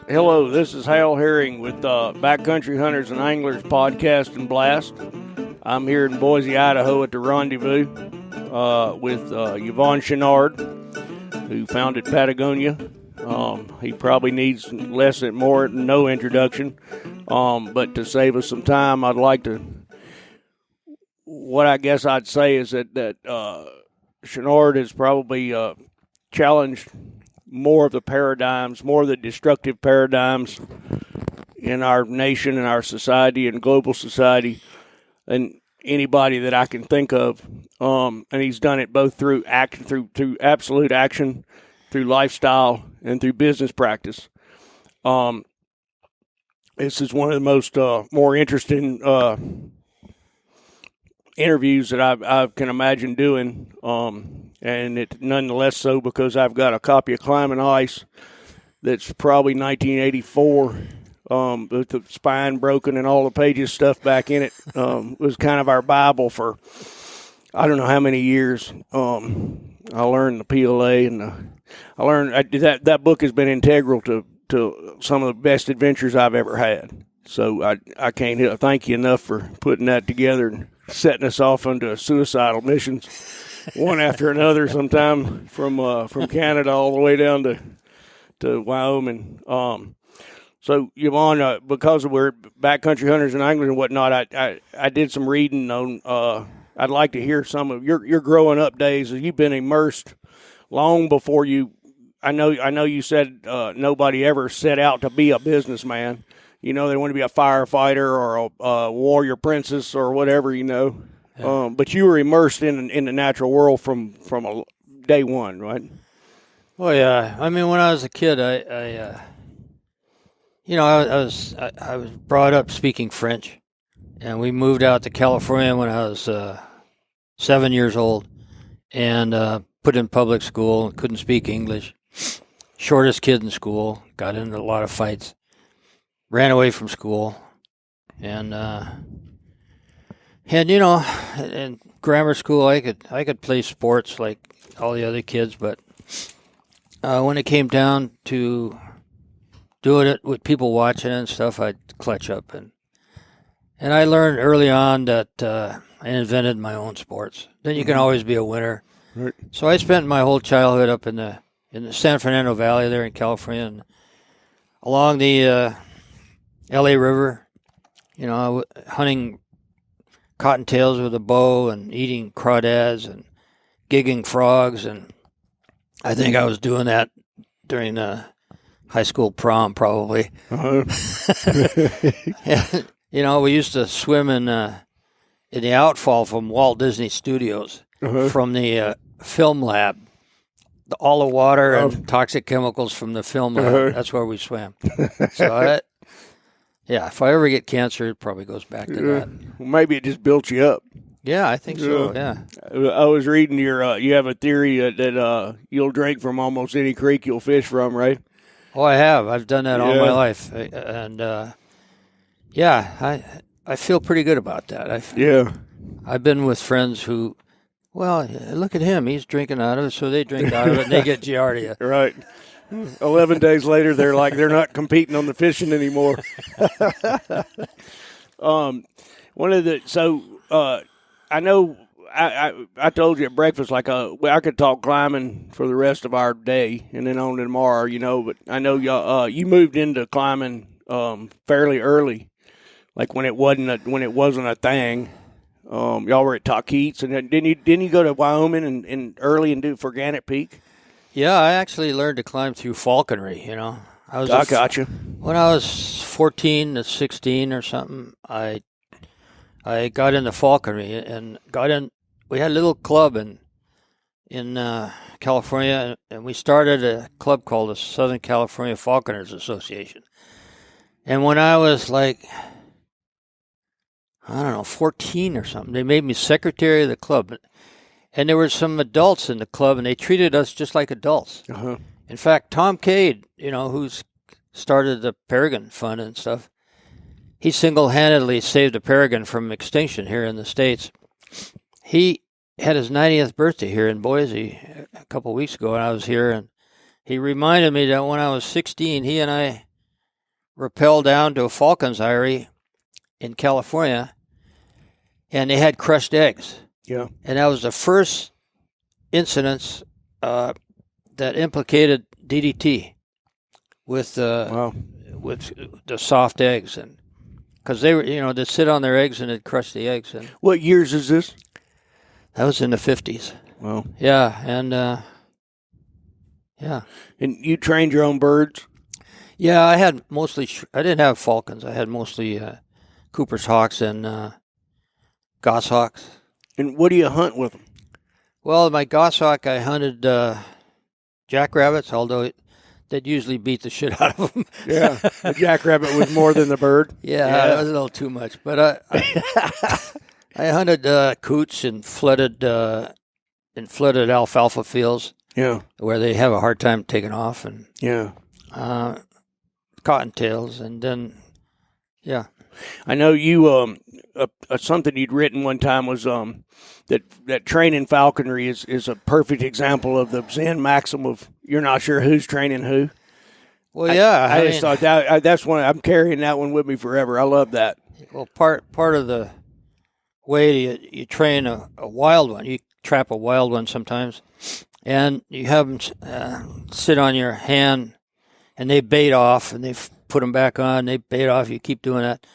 Hello, this is Hal Herring with Backcountry Hunters and Anglers Podcast and Blast. I'm here in Boise, Idaho at the Rendezvous with Yvon Chouinard, who founded Patagonia. He probably needs more than no introduction, but to save us some time, what I guess I'd say is that Chouinard has probably challenged more of the destructive paradigms in our nation and our society and global society than anybody that I can think of. And he's done it both through through absolute action, through lifestyle, and through business practice. This is one of the most more interesting interviews that I can imagine doing. And it nonetheless so because I've got a copy of Climbing Ice that's probably 1984, with the spine broken and all the pages stuffed back in it. It was kind of our Bible for I don't know how many years. I learned the PLA and I learned that book has been integral to some of the best adventures I've ever had. So I can't thank you enough for putting that together and setting us off into suicidal missions, one after another. Sometime from Canada all the way down to Wyoming. So Yvon, because we're backcountry hunters and anglers and whatnot, I did some reading on. I'd like to hear some of your growing up days. You've been immersed long before you. I know you said nobody ever set out to be a businessman. You know, they want to be a firefighter or a warrior princess or whatever, you know. Yeah. But you were immersed in the natural world from day one, right? Well, yeah. I mean, when I was a kid, I was brought up speaking French, and we moved out to California when I was 7 years old, and put in public school. Couldn't speak English. Shortest kid in school. Got into a lot of fights. Ran away from school, and in grammar school I could play sports like all the other kids, but when it came down to doing it with people watching and stuff, I'd clutch up, and I learned early on that I invented my own sports. Then you can always be a winner. Right. So I spent my whole childhood up in the San Fernando Valley there in California, and along the LA River, hunting cottontails with a bow and eating crawdads and gigging frogs. And I think I was doing that during the high school prom, probably. Uh-huh. And, we used to swim in the outfall from Walt Disney Studios, uh-huh, from the film lab. All the water and toxic chemicals from the film lab, uh-huh, that's where we swam. So if I ever get cancer, it probably goes back to that. Well, maybe it just built you up. Yeah, I think so, yeah. I was reading you have a theory that you'll drink from almost any creek you'll fish from, right? Oh, I have. I've done that all my life. And, I feel pretty good about that. I've been with friends who, well, look at him. He's drinking out of it, so they drink out of it, and they get Giardia. Right. 11 days later, they're not competing on the fishing anymore. I know I told you at breakfast I could talk climbing for the rest of our day and then on to tomorrow, but I know you moved into climbing fairly early, like when it wasn't a thing. Y'all were at Talkeets, and didn't you go to Wyoming and early and do for Gannett Peak? Yeah, I actually learned to climb through falconry, I got you. When I was 14 to 16 or something, I got into falconry and we had a little club in California, and we started a club called the Southern California Falconers Association. And when I was 14 or something, they made me secretary of the club. And there were some adults in the club, and they treated us just like adults. Uh-huh. In fact, Tom Cade, who's started the Peregrine Fund and stuff, he single-handedly saved the peregrine from extinction here in the States. He had his 90th birthday here in Boise a couple of weeks ago, and I was here, and he reminded me that when I was 16, he and I rappel down to a falcon's eyrie in California, and they had crushed eggs. Yeah. And that was the first incidents that implicated DDT with with the soft eggs, and because they were, they'd sit on their eggs and it'd crush the eggs. And What years is this? that was in the 50s. Well, Yeah, and yeah. and you trained your own birds? Yeah, I had mostly, I didn't have falcons. I had mostly Cooper's hawks and goshawks. And what do you hunt with them? Well, my goshawk, I hunted jackrabbits, although they'd usually beat the shit out of them. Yeah, the jackrabbit was more than the bird. Yeah, that was a little too much. But I hunted coots and flooded alfalfa fields. Yeah, where they have a hard time taking off, and yeah. Cottontails, and then yeah. I know you something you'd written one time was that training falconry is a perfect example of the Zen maxim of you're not sure who's training who. Well, yeah, I just thought that's one. I'm carrying that one with me forever. I love that. Well, part of the way you train a wild one, you trap a wild one sometimes, and you have them sit on your hand, and they bait off, and they put them back on. They bait off. You keep doing that.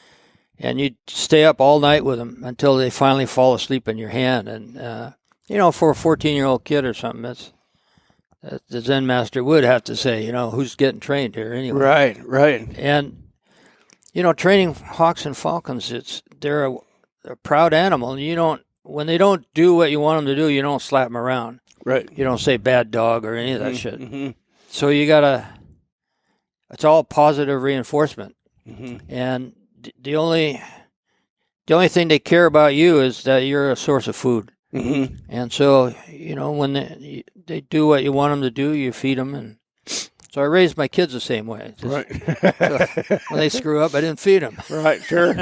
And you stay up all night with them until they finally fall asleep in your hand. And, for a 14-year-old kid or something, that's the Zen master would have to say, who's getting trained here anyway. Right. And, training hawks and falcons, they're a proud animal. And when they don't do what you want them to do, you don't slap them around. Right. You don't say bad dog or any of that shit. Mm-hmm. So it's all positive reinforcement. Mm-hmm. And the only thing they care about you is that you're a source of food. Mm-hmm. And so, when they do what you want them to do, you feed them. And so I raised my kids the same way. Right. So when they screw up, I didn't feed them. Right, sure.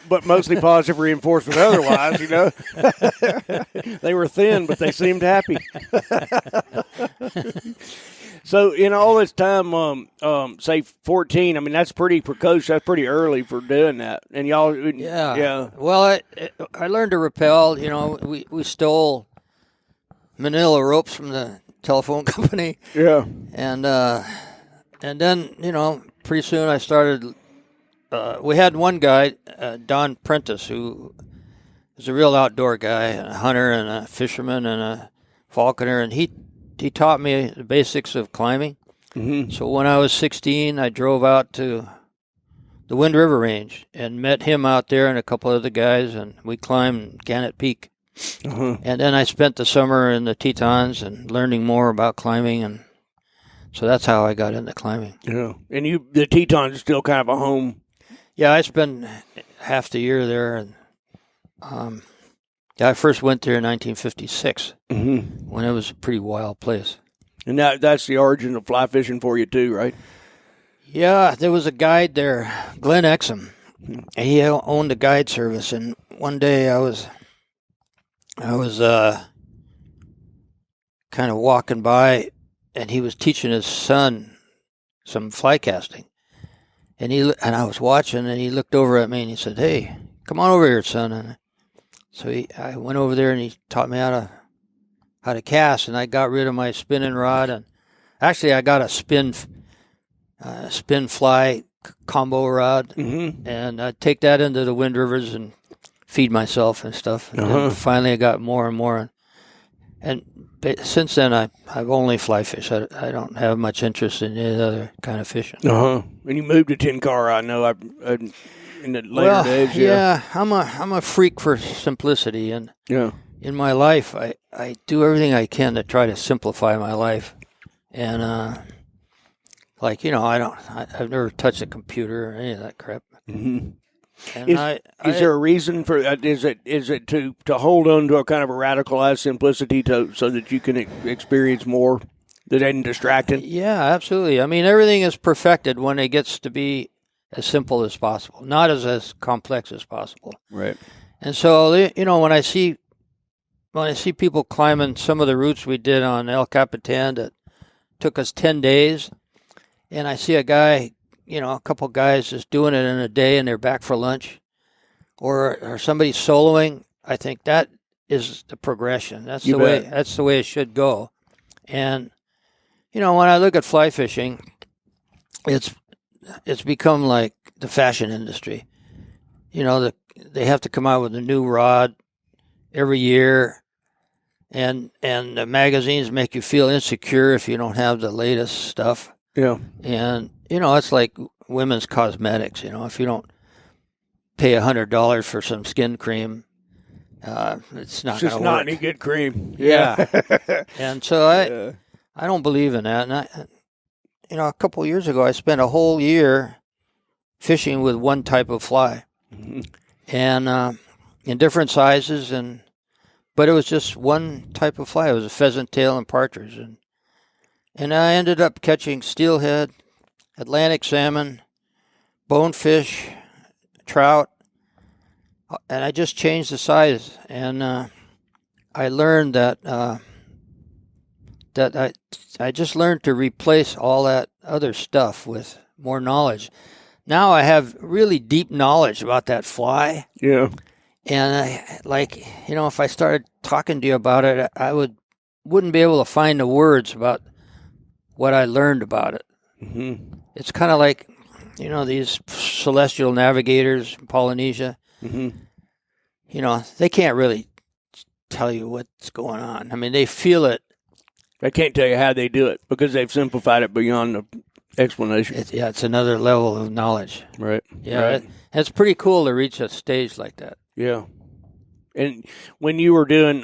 But mostly positive reinforcement otherwise, They were thin, but they seemed happy. So in all this time, say 14, I mean, that's pretty precocious. That's pretty early for doing that. And y'all, yeah. Well, I learned to rappel. We stole manila ropes from the telephone company. Yeah. And then, pretty soon I started. We had one guy, Don Prentice, who was a real outdoor guy, a hunter and a fisherman and a falconer, and he taught me the basics of climbing. Mm-hmm. So when I was 16, I drove out to the Wind River Range and met him out there and a couple other guys, and we climbed Gannett Peak. Uh-huh. And then I spent the summer in the Tetons and learning more about climbing, and so that's how I got into climbing. Yeah. And the Tetons is still kind of a home. Yeah, I spent half the year there, and I first went there in 1956 Mm-hmm. when it was a pretty wild place. And that's the origin of fly fishing for you too, right? Yeah, there was a guide there, Glenn Exum. And he owned a guide service, and one day I was kind of walking by, and he was teaching his son some fly casting. And I was watching, and he looked over at me, and he said, "Hey, come on over here, son." And so I went over there, and he taught me how to cast, and I got rid of my spinning rod, and actually I got a spin fly combo rod, Mm-hmm. and I'd take that into the Wind Rivers and feed myself and stuff. And then finally I got more and more, and since then I've only fly fished. I don't have much interest in any other kind of fishing. And you moved to Tenkara, I know. In the later days, yeah. I'm a freak for simplicity, and in my life, I do everything I can to try to simplify my life, and I've never touched a computer or any of that crap. Mm-hmm. And is there a reason for that? Is it to hold on to a kind of a radicalized simplicity so that you can experience more that isn't distracting? Yeah, absolutely. I mean, everything is perfected when it gets to be as simple as possible, not as complex as possible. Right. And so, when I see people climbing some of the routes we did on El Capitan that took us 10 days, and I see a guy a couple guys just doing it in a day and they're back for lunch, or somebody soloing, I think that is the progression. That's the way. That's the way it should go. And when I look at fly fishing, it's become like the fashion industry. They have to come out with a new rod every year, and the magazines make you feel insecure if you don't have the latest stuff. Yeah. And it's like women's cosmetics. If you don't pay $100 for some skin cream, it's not going to work. Not any good cream. Yeah. And so I don't believe in that. And a couple of years ago, I spent a whole year fishing with one type of fly, and in different sizes, but it was just one type of fly. It was a pheasant tail and partridge, and I ended up catching steelhead, Atlantic salmon, bonefish, trout, and I just changed the size, and I learned that I just learned to replace all that other stuff with more knowledge. Now I have really deep knowledge about that fly. Yeah. And if I started talking to you about it, I wouldn't be able to find the words about what I learned about it. Mm-hmm. It's kind of like, these celestial navigators in Polynesia. Mm-hmm. They can't really tell you what's going on. I mean, they feel it. I can't tell you how they do it because they've simplified it beyond the explanation. It's another level of knowledge. Right. Yeah, right. It's pretty cool to reach a stage like that. Yeah. And when you were doing,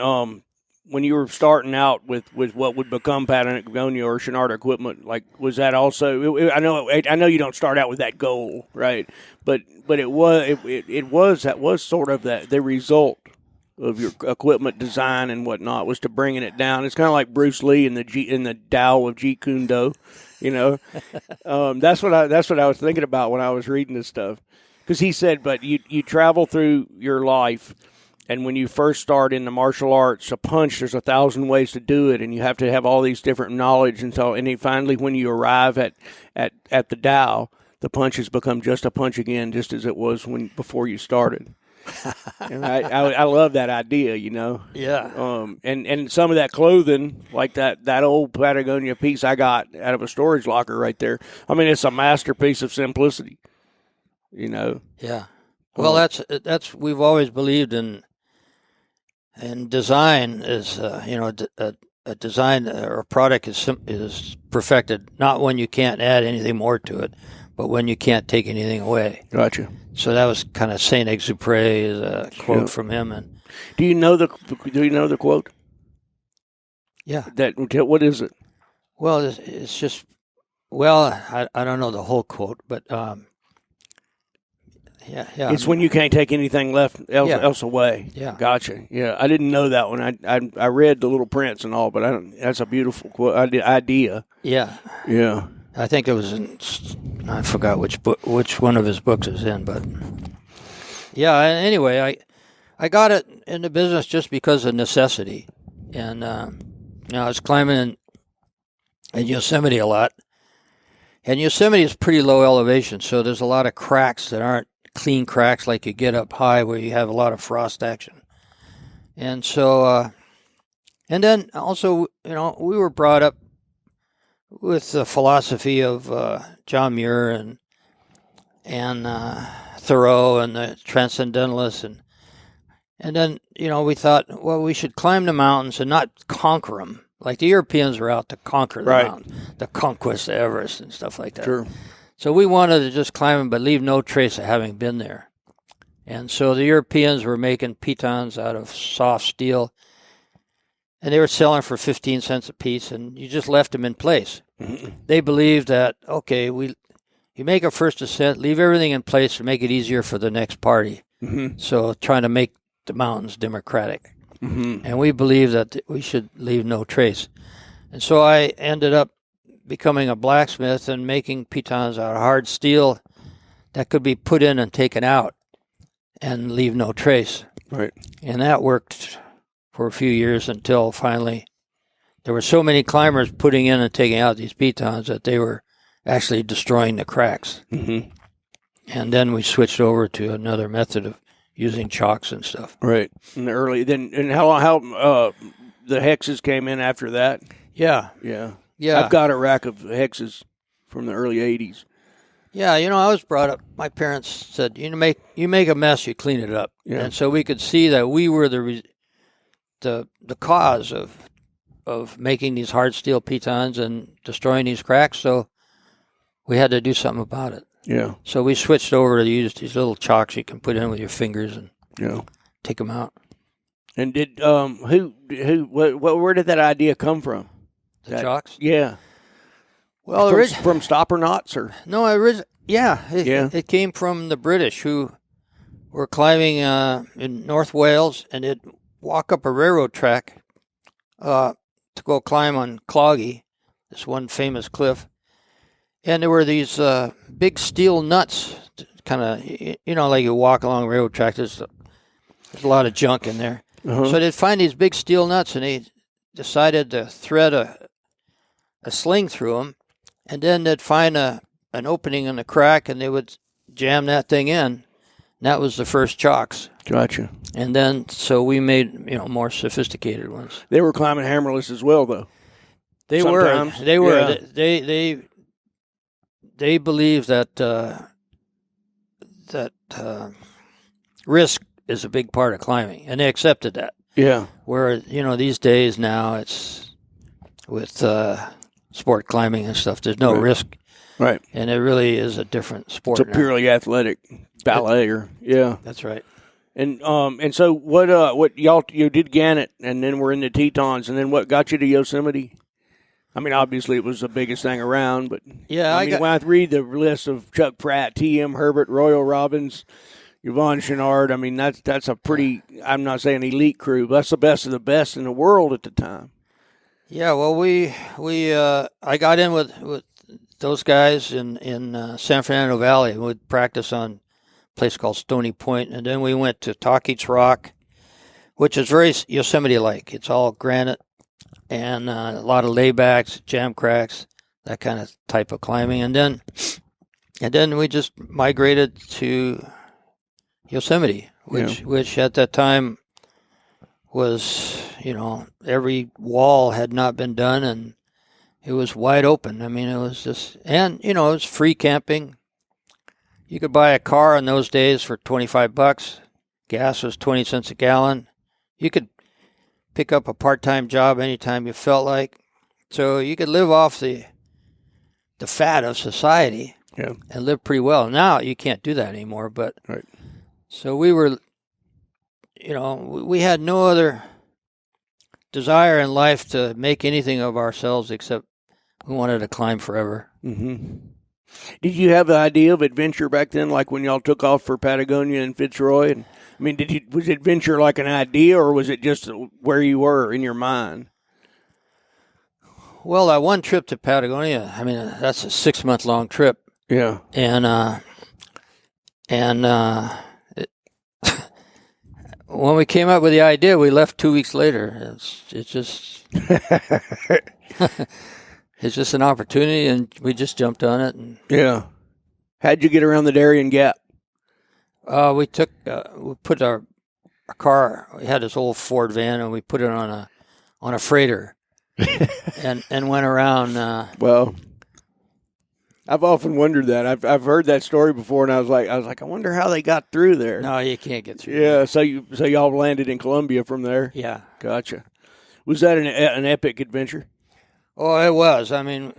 when you were starting out with what would become Patagonia or Chouinard equipment, like, was that also? I know you don't start out with that goal, right? But it was sort of the result of your equipment design and whatnot was to bringing it down. It's kind of like Bruce Lee in the Tao of Jeet Kune Do, That's what I was thinking about when I was reading this stuff, because he said, but you travel through your life, and when you first start in the martial arts, a punch, there's 1,000 ways to do it, and you have to have all these different knowledge until, and finally when you arrive at the Tao, the punch has become just a punch again, just as it was before you started. And I love that idea, Yeah. And some of that clothing, like that old Patagonia piece I got out of a storage locker right there. I mean, it's a masterpiece of simplicity. Yeah. Well, that's we've always believed in design is a design or a product is perfected not when you can't add anything more to it, but when you can't take anything away. Gotcha. So that was kind of Saint-Exupéry's quote from him. And do you know the quote? Yeah. What is it? Well, it's just, I don't know the whole quote, but yeah. It's when you can't take anything else away. Yeah. Gotcha. Yeah, I didn't know that one. I read The Little Prince and all, but that's a beautiful quote idea. Yeah. Yeah. I think it was I forgot which one of his books is in, but yeah. Anyway, I got it in the business just because of necessity, and I was climbing in Yosemite a lot, and Yosemite is pretty low elevation, so there's a lot of cracks that aren't clean cracks like you get up high where you have a lot of frost action, and so and then also we were brought up with the philosophy of John Muir and Thoreau and the Transcendentalists, and then we thought, well, we should climb the mountains and not conquer them like the Europeans were out to conquer the mountains, the conquest of Everest and stuff like that. Sure. So we wanted to just climb them, but leave no trace of having been there. And so the Europeans were making pitons out of soft steel, and they were selling for 15 cents a piece, and you just left them in place. Mm-hmm. They believed that, okay, you make a first ascent, leave everything in place to make it easier for the next party. Mm-hmm. So trying to make the mountains democratic. Mm-hmm. And we believed that we should leave no trace. And so I ended up becoming a blacksmith and making pitons out of hard steel that could be put in and taken out and leave no trace. Right. And that worked for a few years until finally there were so many climbers putting in and taking out these pitons that they were actually destroying the cracks. Mm-hmm. And then we switched over to another method of using chalks and stuff. Right. In the early then, and how the hexes came in after that? Yeah. Yeah. Yeah. I've got a rack of hexes from the early '80s. Yeah, I was brought up. My parents said, you make a mess, you clean it up, and so we could see that we were the cause of making these hard steel pitons and destroying these cracks. So we had to do something about it. Yeah. So we switched over to use these little chalks you can put in with your fingers and take them out. And did where did that idea come from? The chalks? Yeah. Well, from stopper knots or no, it came from the British who were climbing in North Wales, and they'd walk up a railroad track to go climb on Cloggy, this one famous cliff, and there were these big steel nuts, kind of like you walk along a railroad track. There's a lot of junk in there, so they'd find these big steel nuts, and they decided to thread a sling through them. And then they'd find an opening in the crack, and they would jam that thing in. And that was the first chalks. Gotcha. And then, so we made more sophisticated ones. They were climbing hammerless as well, though. They Sometimes. were. They were. Yeah. They believe that risk is a big part of climbing, and they accepted that. Yeah. Where these days now it's with sport climbing and stuff. There's no risk, right? And it really is a different sport. It's a purely athletic ballet, That's right. And so what you did Gannett, and then we're in the Tetons, and then what got you to Yosemite? I mean, obviously it was the biggest thing around, but when I read the list of Chuck Pratt, T.M. Herbert, Royal Robbins, Yvon Chouinard, I mean that's a pretty, I'm not saying elite crew, but that's the best of the best in the world at the time. Yeah, well, I got in with those guys in San Fernando Valley. We'd practice on a place called Stony Point, and then we went to Talkeet's Rock, which is very Yosemite-like. It's all granite and a lot of laybacks, jam cracks, that kind of type of climbing. And then we just migrated to Yosemite, which at that time was, every wall had not been done, and it was wide open. I mean, it was just, and, it was free camping. You could buy a car in those days for $25. Gas was 20 cents a gallon. You could pick up a part-time job anytime you felt like. So you could live off the fat of society and live pretty well. Now you can't do that anymore, but right. So we were, we had no other desire in life to make anything of ourselves except we wanted to climb forever. Mm-hmm. Did you have the idea of adventure back then, like when y'all took off for Patagonia and Fitzroy? And, I mean, was adventure like an idea, or was it just where you were in your mind? Well, that one trip to Patagonia, I mean, that's a 6-month-long trip. Yeah. When we came up with the idea, we left 2 weeks later. It's just it's just an opportunity, and we just jumped on it. And how'd you get around the Darien Gap? We put our car. We had this old Ford van, and we put it on a freighter, and went around. Well, I've often wondered that. I've heard that story before, and I was like, I wonder how they got through there. No, you can't get through. Yeah, so y'all landed in Columbia from there. Yeah, gotcha. Was that an epic adventure? Oh, it was. I mean,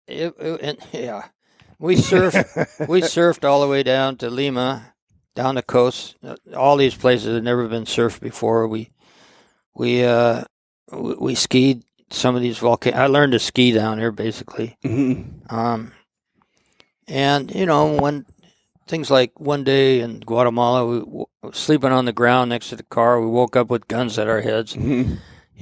we surfed all the way down to Lima, down the coast. All these places had never been surfed before. We skied some of these volcanoes. I learned to ski down here, basically. Mm-hmm. And, when things like one day in Guatemala, we were sleeping on the ground next to the car. We woke up with guns at our heads. Mm-hmm.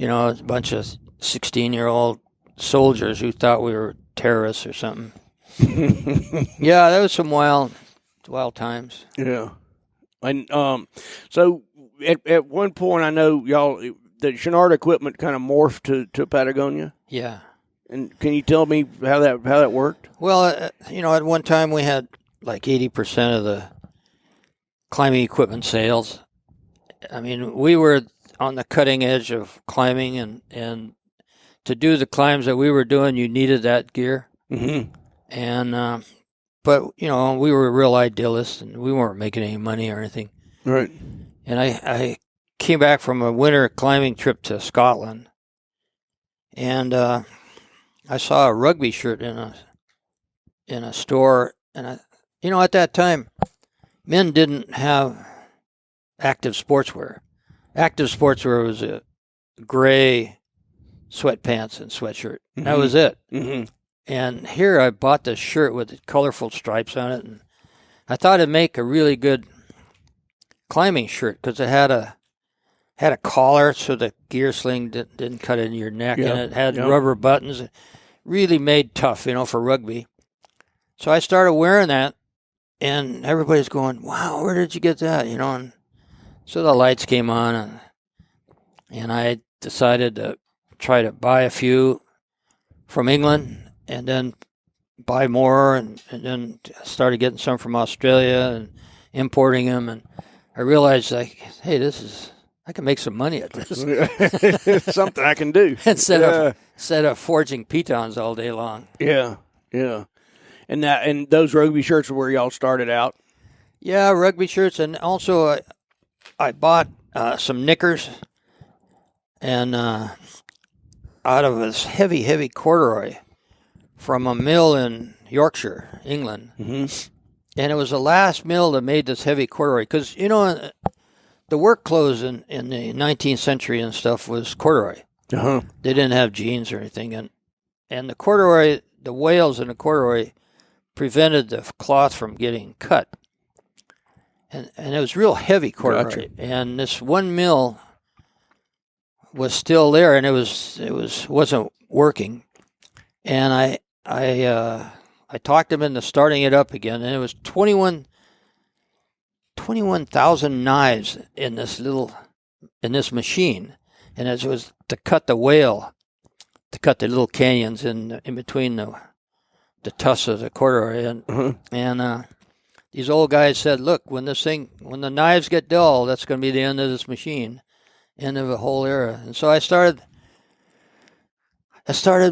A bunch of 16-year-old soldiers who thought we were terrorists or something. Yeah, that was some wild times. Yeah. And so at one point, I know y'all, the Chouinard equipment kind of morphed to Patagonia. Yeah. And can you tell me how that worked? Well, at one time we had like 80% of the climbing equipment sales. I mean, we were on the cutting edge of climbing, and to do the climbs that we were doing, you needed that gear. Mm-hmm. And but we were real idealists, and we weren't making any money or anything. Right. And I came back from a winter climbing trip to Scotland, and I saw a rugby shirt in a store, and at that time, men didn't have active sportswear. Active sportswear was a gray sweatpants and sweatshirt. Mm-hmm. That was it. Mm-hmm. And here I bought this shirt with colorful stripes on it, and I thought it'd make a really good climbing shirt because it had a collar so the gear sling didn't cut into your neck, and it had rubber buttons. It really made tough, for rugby. So I started wearing that, and everybody's going, "Wow, where did you get that?" And so the lights came on, and I decided to try to buy a few from England, and then buy more, and then started getting some from Australia and importing them. And I realized, hey, I can make some money at this. It's something I can do instead of forging pitons all day long. Yeah, yeah. And those rugby shirts are where y'all started out. Yeah, rugby shirts, and also I bought some knickers, and out of this heavy corduroy from a mill in Yorkshire, England. Mm-hmm. And it was the last mill that made this heavy corduroy. Because, the work clothes in the 19th century and stuff was corduroy. Uh-huh. They didn't have jeans or anything. And the corduroy, the wales in the corduroy prevented the cloth from getting cut. And it was real heavy corduroy. Gotcha. And this one mill was still there, and it wasn't working. And I talked him into starting it up again, and it was 21,000 knives in this machine, and it was to cut the whale, to cut the little canyons in between the tufts of the corduroy, and these old guys said, "Look, when the knives get dull, that's going to be the end of this machine, end of a whole era." And so I started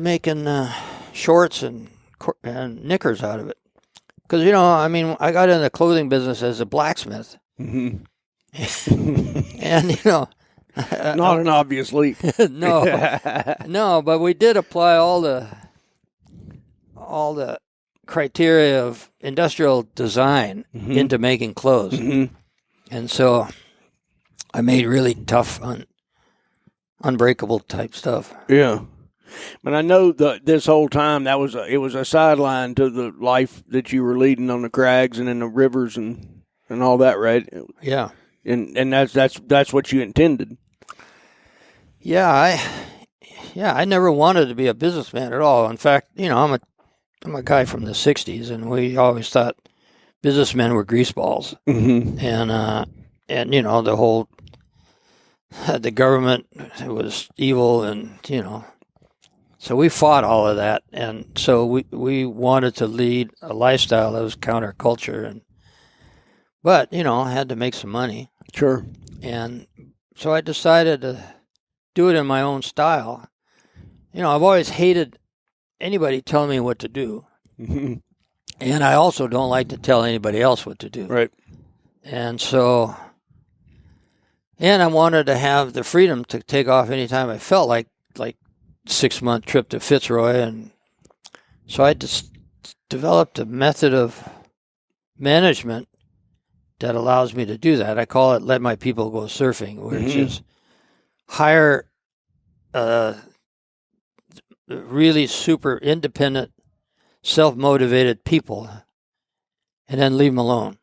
making shorts and knickers out of it. Because, I got in the clothing business as a blacksmith. Mm-hmm. And, not an obvious leap. No, but we did apply all the criteria of industrial design into making clothes. Mm-hmm. And so I made really tough, unbreakable type stuff. Yeah. But I know this whole time it was a sideline to the life that you were leading on the crags and in the rivers and all that, right? Yeah. And that's what you intended. Yeah, I never wanted to be a businessman at all. In fact, I'm a guy from the '60s, and we always thought businessmen were greaseballs. Mm-hmm. And the government was evil, and so we fought all of that, and so we wanted to lead a lifestyle that was counterculture, but I had to make some money. Sure. And so I decided to do it in my own style. I've always hated anybody telling me what to do, mm-hmm. and I also don't like to tell anybody else what to do. Right. And so, and I wanted to have the freedom to take off anytime I felt like 6-month trip to Fitzroy, and so I just developed a method of management that allows me to do that. I call it "Let My People Go Surfing," which is hire really super independent, self-motivated people, and then leave them alone.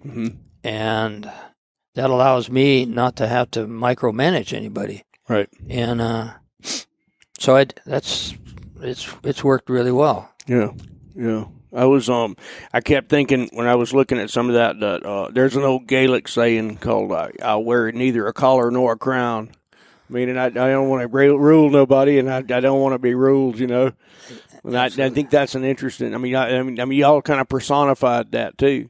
Mm-hmm. And that allows me not to have to micromanage anybody. Right. And so it's worked really well. Yeah, yeah. I kept thinking when I was looking at some of that there's an old Gaelic saying called "I'll wear neither a collar nor a crown, mean, and I don't want to rule nobody, and I don't want to be ruled, you know. And I think that's an interesting. I mean, y'all kind of personified that too.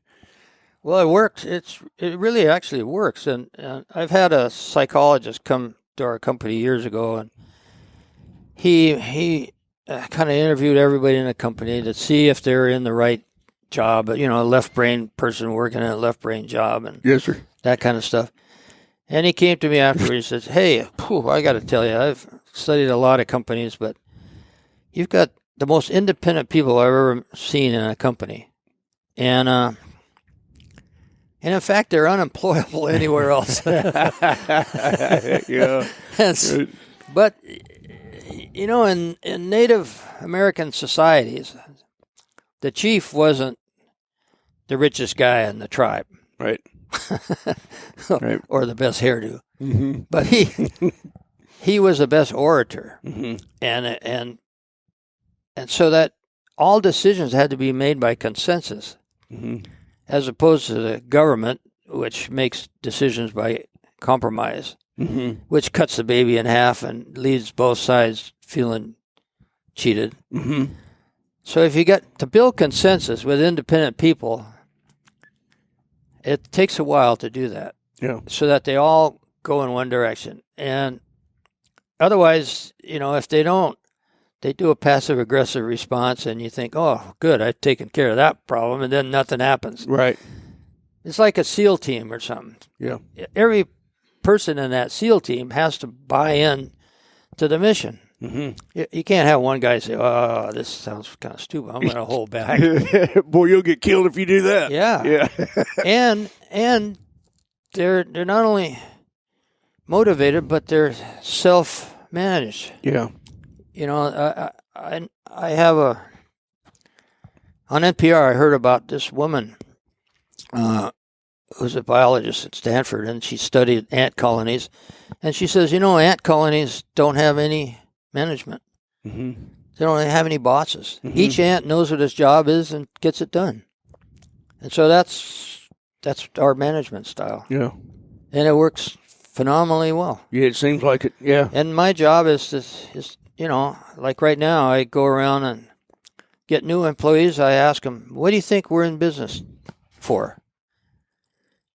Well, it works. It really actually works. And I've had a psychologist come to our company years ago, and he kind of interviewed everybody in the company to see if they're in the right job. You know, a left brain person working in a left brain job, and yes, sir, that kind of stuff. And he came to me afterwards. He says, "Hey, I got to tell you, I've studied a lot of companies, but you've got the most independent people I've ever seen in a company, and in fact, they're unemployable anywhere else." Yeah. But, you know, in Native American societies, the chief wasn't the richest guy in the tribe. Right. Right. Or the best hairdo. Mm-hmm. But he was the best orator. Mm-hmm. And so that all decisions had to be made by consensus, mm-hmm. as opposed to the government, which makes decisions by compromise, mm-hmm. which cuts the baby in half and leaves both sides feeling cheated. Mm-hmm. So if you get to build consensus with independent people, it takes a while to do that. Yeah. So that they all go in one direction. And otherwise, you know, if they don't, they do a passive-aggressive response, and you think, oh, good, I've taken care of that problem, and then nothing happens. Right. It's like a SEAL team or something. Yeah. Every person in that SEAL team has to buy in to the mission. Mm-hmm. You can't have one guy say, oh, this sounds kind of stupid, I'm going to hold back. Boy, you'll get killed if you do that. Yeah. Yeah. and they're not only motivated, but they're self-managed. Yeah. You know, I have on NPR, I heard about this woman who's a biologist at Stanford, and she studied ant colonies. And she says, you know, ant colonies don't have any management. Mm-hmm. They don't have any bosses. Mm-hmm. Each ant knows what his job is and gets it done. And so that's our management style. Yeah. And it works phenomenally well. Yeah, it seems like it. Yeah. And my job is you know, like right now, I go around and get new employees. I ask them, what do you think we're in business for?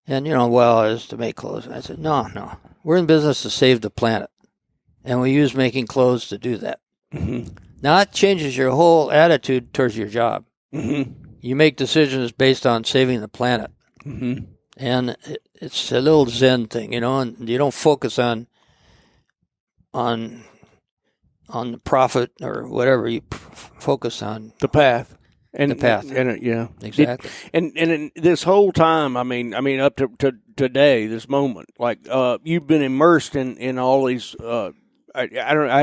And, you know, well, it's to make clothes. And I said, no. We're in business to save the planet. And we use making clothes to do that. Mm-hmm. Now, that changes your whole attitude towards your job. Mm-hmm. You make decisions based on saving the planet. Mm-hmm. And it's a little Zen thing, you know, and you don't focus on the profit or whatever. You focus on the path. The path. Yeah. Exactly. And this whole time, I mean, up to today, this moment, like you've been immersed in all these. I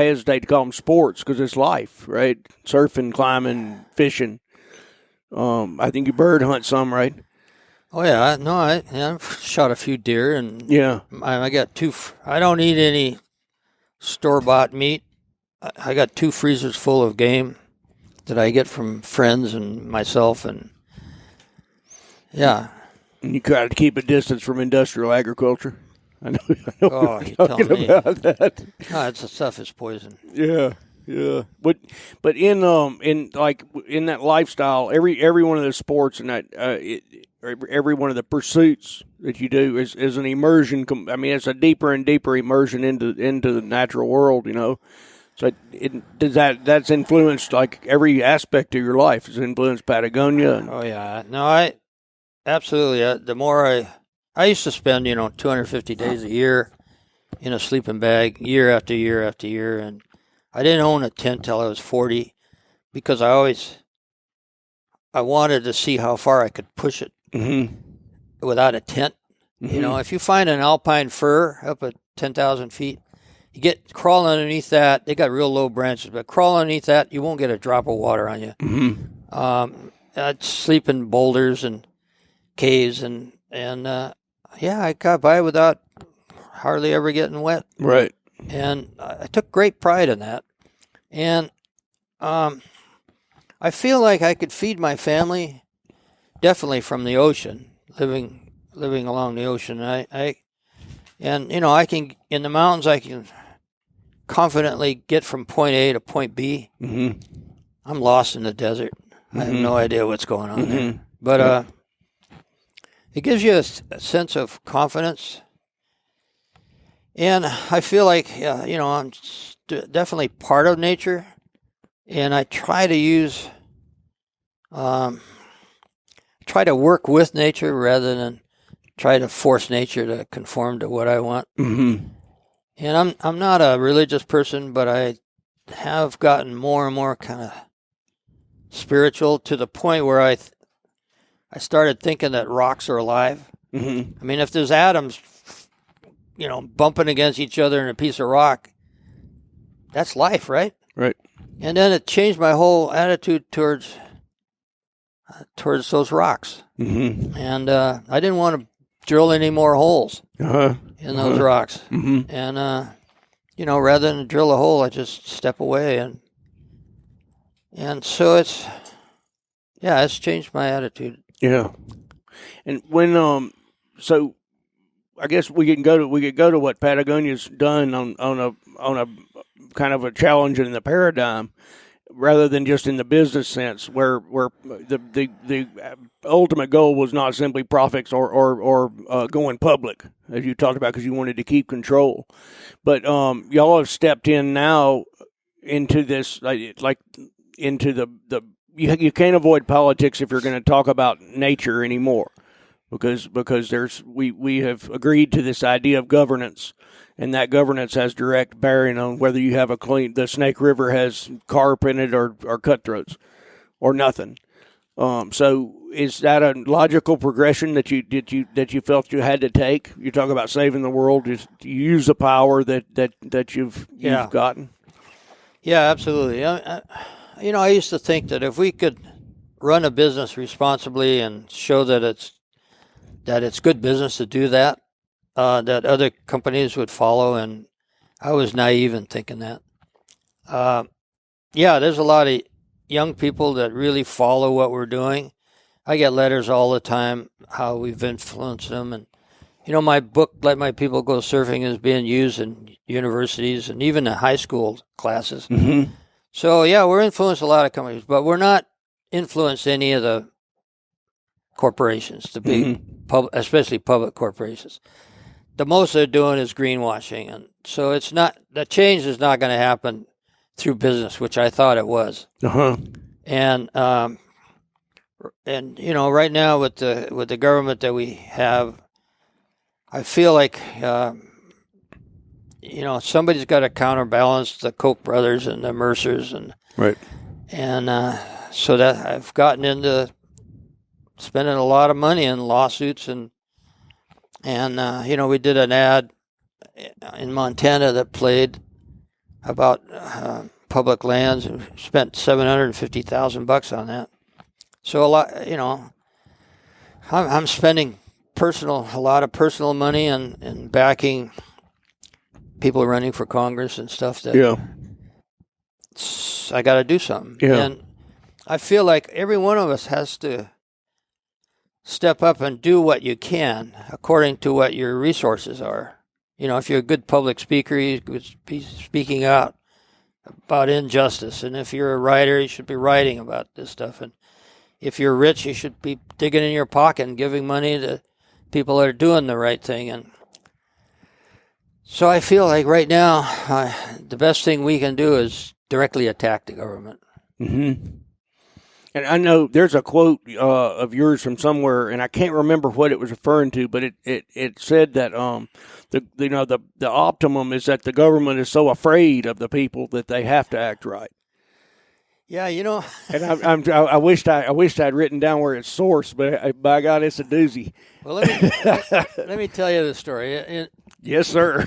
hesitate to call them sports because it's life, right? Surfing, climbing, fishing. I think you bird hunt some, right? Oh yeah, no, I've shot a few deer, and yeah, I got two. I don't eat any store-bought meat. I got 2 freezers full of game that I get from friends and myself, and yeah. And you got to keep a distance from industrial agriculture. I know oh, you tell me about that. No, that stuff is poison. Yeah. But in that lifestyle, every one of the sports and that every one of the pursuits that you do is an immersion. I mean, it's a deeper and deeper immersion into the natural world. You know. So that's influenced like every aspect of your life. It's influenced Patagonia. Oh yeah, no, I absolutely. The more I used to spend 250 days a year in a sleeping bag, year after year after year, and I didn't own a tent till I was 40 because I wanted to see how far I could push it mm-hmm. without a tent. Mm-hmm. You know, if you find an alpine fir up at 10,000 feet. You crawl underneath that. They got real low branches, but crawl underneath that, you won't get a drop of water on you. Mm-hmm. I'd sleep in boulders and caves, and I got by without hardly ever getting wet. Right. And I took great pride in that. And I feel like I could feed my family definitely from the ocean, living along the ocean. I can in the mountains. I can confidently get from point A to point B, I'm lost in the desert. I have no idea what's going on there. But it gives you a sense of confidence. And I feel like, I'm definitely part of nature. And I try to try to work with nature rather than try to force nature to conform to what I want. And I'm not a religious person, but I have gotten more and more kind of spiritual to the point where I started thinking that rocks are alive. I mean, if there's atoms, bumping against each other in a piece of rock, that's life, right? Right. And then it changed my whole attitude towards those rocks. And I didn't want to drill any more holes in those rocks. And, rather than drill a hole, I just step away. And so it's changed my attitude. Yeah. And when, so I guess we could go to what Patagonia's done on a kind of a challenge in the paradigm, rather than just in the business sense, where the ultimate goal was not simply profits or going public, as you talked about, because you wanted to keep control. But y'all have stepped in now into this, like into the you can't avoid politics if you're going to talk about nature anymore, because we have agreed to this idea of governance. And that governance has direct bearing on whether you have the Snake River has carp in it or cutthroats or nothing. So is that a logical progression that you felt you had to take? You talk about saving the world. Just use the power that you've gotten. Yeah, absolutely. I used to think that if we could run a business responsibly and show that it's good business to do that, that other companies would follow, and I was naive in thinking that. There's a lot of young people that really follow what we're doing. I get letters all the time how we've influenced them, and my book, Let My People Go Surfing, is being used in universities and even in high school classes. So we're influenced a lot of companies, but we're not influenced any of the corporations, the big, especially public corporations. The most they're doing is greenwashing, and so it's not, the change is not going to happen through business, which I thought it was. And right now with the government that we have, I feel like somebody's got to counterbalance the Koch brothers and the Mercers, and right. And so that I've gotten into spending a lot of money in lawsuits and we did an ad in Montana that played about public lands and spent $750,000 on that. So a lot, I'm spending a lot of personal money and backing people running for Congress and stuff that I got to do something. Yeah. And I feel like every one of us has to step up and do what you can according to what your resources are. If you're a good public speaker, you could be speaking out about injustice. And if you're a writer, you should be writing about this stuff. And if you're rich, you should be digging in your pocket and giving money to people that are doing the right thing. And so I feel like right now, the best thing we can do is directly attack the government. And I know there's a quote of yours from somewhere, and I can't remember what it was referring to, but it said that the optimum is that the government is so afraid of the people that they have to act right. Yeah, And I wished I'd written down where it's sourced, but by God, it's a doozy. Well, let me tell you the story. Yes, sir.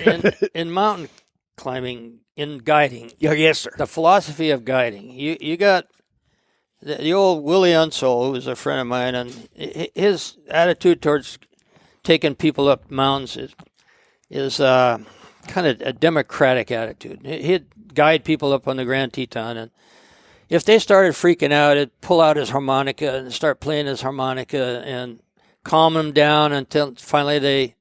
In mountain climbing, in guiding. Yeah, yes, sir. The philosophy of guiding. You got the old Willie Unsole, who was a friend of mine, and his attitude towards taking people up mountains is kind of a democratic attitude. He'd guide people up on the Grand Teton, and if they started freaking out, he'd pull out his harmonica and start playing his harmonica and calm them down until finally they,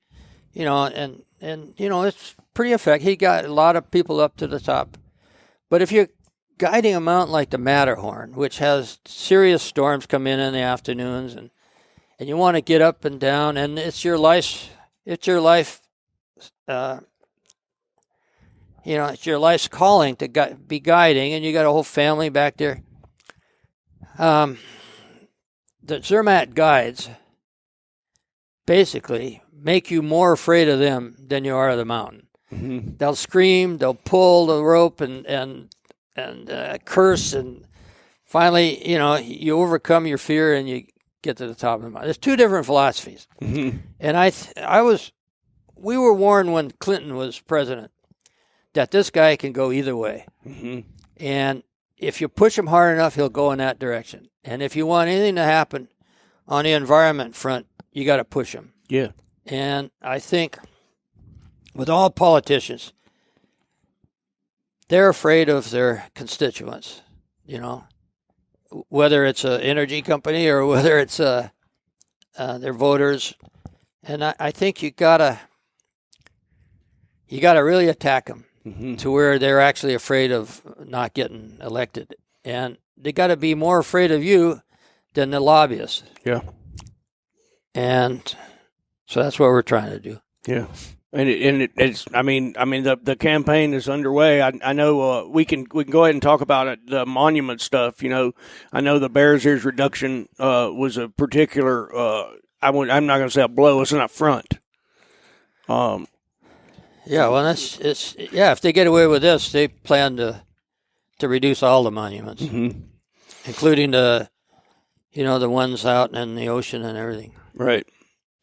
it's pretty effective. He got a lot of people up to the top. But if you're guiding a mountain like the Matterhorn, which has serious storms come in the afternoons, and you want to get up and down, and it's your life, it's your life's calling to be guiding, and you got a whole family back there. The Zermatt guides basically make you more afraid of them than you are of the mountain. Mm-hmm. They'll scream, they'll pull the rope and curse, and finally, you overcome your fear and you get to the top of the mountain. There's two different philosophies. Mm-hmm. And we were warned when Clinton was president that this guy can go either way. Mm-hmm. And if you push him hard enough, he'll go in that direction. And if you want anything to happen on the environment front, you got to push him. Yeah. And I think with all politicians, they're afraid of their constituents, whether it's an energy company or whether it's their voters. And I think you gotta really attack them Mm-hmm. to where they're actually afraid of not getting elected. And they got to be more afraid of you than the lobbyists. Yeah. And so that's what we're trying to do. Yeah. It's the campaign is underway. I know we can go ahead and talk about it, the monument stuff. I know the Bears Ears reduction was a particular. I'm not going to say a blow. It's an affront. Yeah, well, if they get away with this, they plan to reduce all the monuments, mm-hmm. including the ones out in the ocean and everything. Right.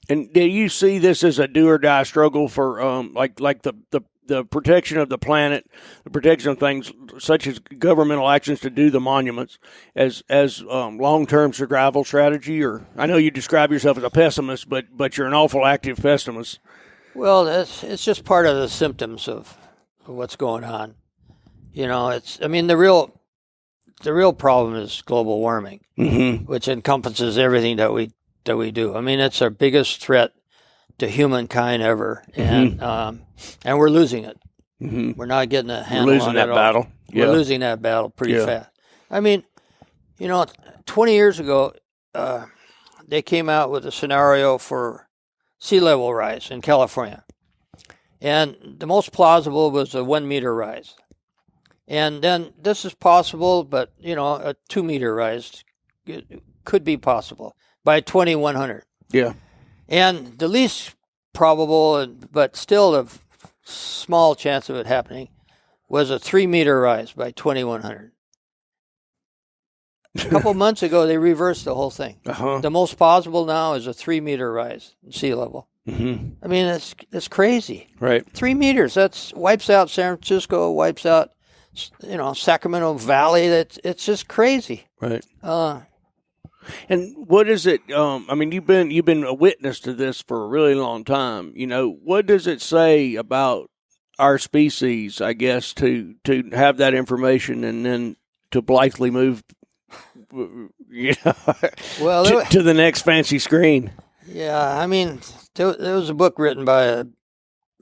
And do you see this as a do or die struggle for like the protection of the planet, the protection of things such as governmental actions to do the monuments as long-term survival strategy? Or I know you describe yourself as a pessimist, but you're an awful active pessimist. Well, it's just part of the symptoms of what's going on. The real problem is global warming, mm-hmm. which encompasses everything that we do. I mean, it's our biggest threat to humankind ever, mm-hmm. and we're losing it. Mm-hmm. We're not getting a handle on it at all. Battle. Yeah. We're losing that battle pretty fast. I mean, 20 years ago, they came out with a scenario for sea level rise in California. And the most plausible was a 1 meter rise. And then this is possible, but, a 2 meter rise could be possible by 2100. Yeah. And the least probable, but still a small chance of it happening, was a 3 meter rise by 2100. A couple months ago, they reversed the whole thing. Uh-huh. The most possible now is a 3 meter rise in sea level. Mm-hmm. I mean, it's crazy. Right. 3 meters. That's wipes out San Francisco, wipes out, Sacramento Valley. It's just crazy. Right. And what is it? You've been a witness to this for a really long time. What does it say about our species? I guess to have that information and then to blithely move. Well, to the next fancy screen. Yeah, there was a book written by a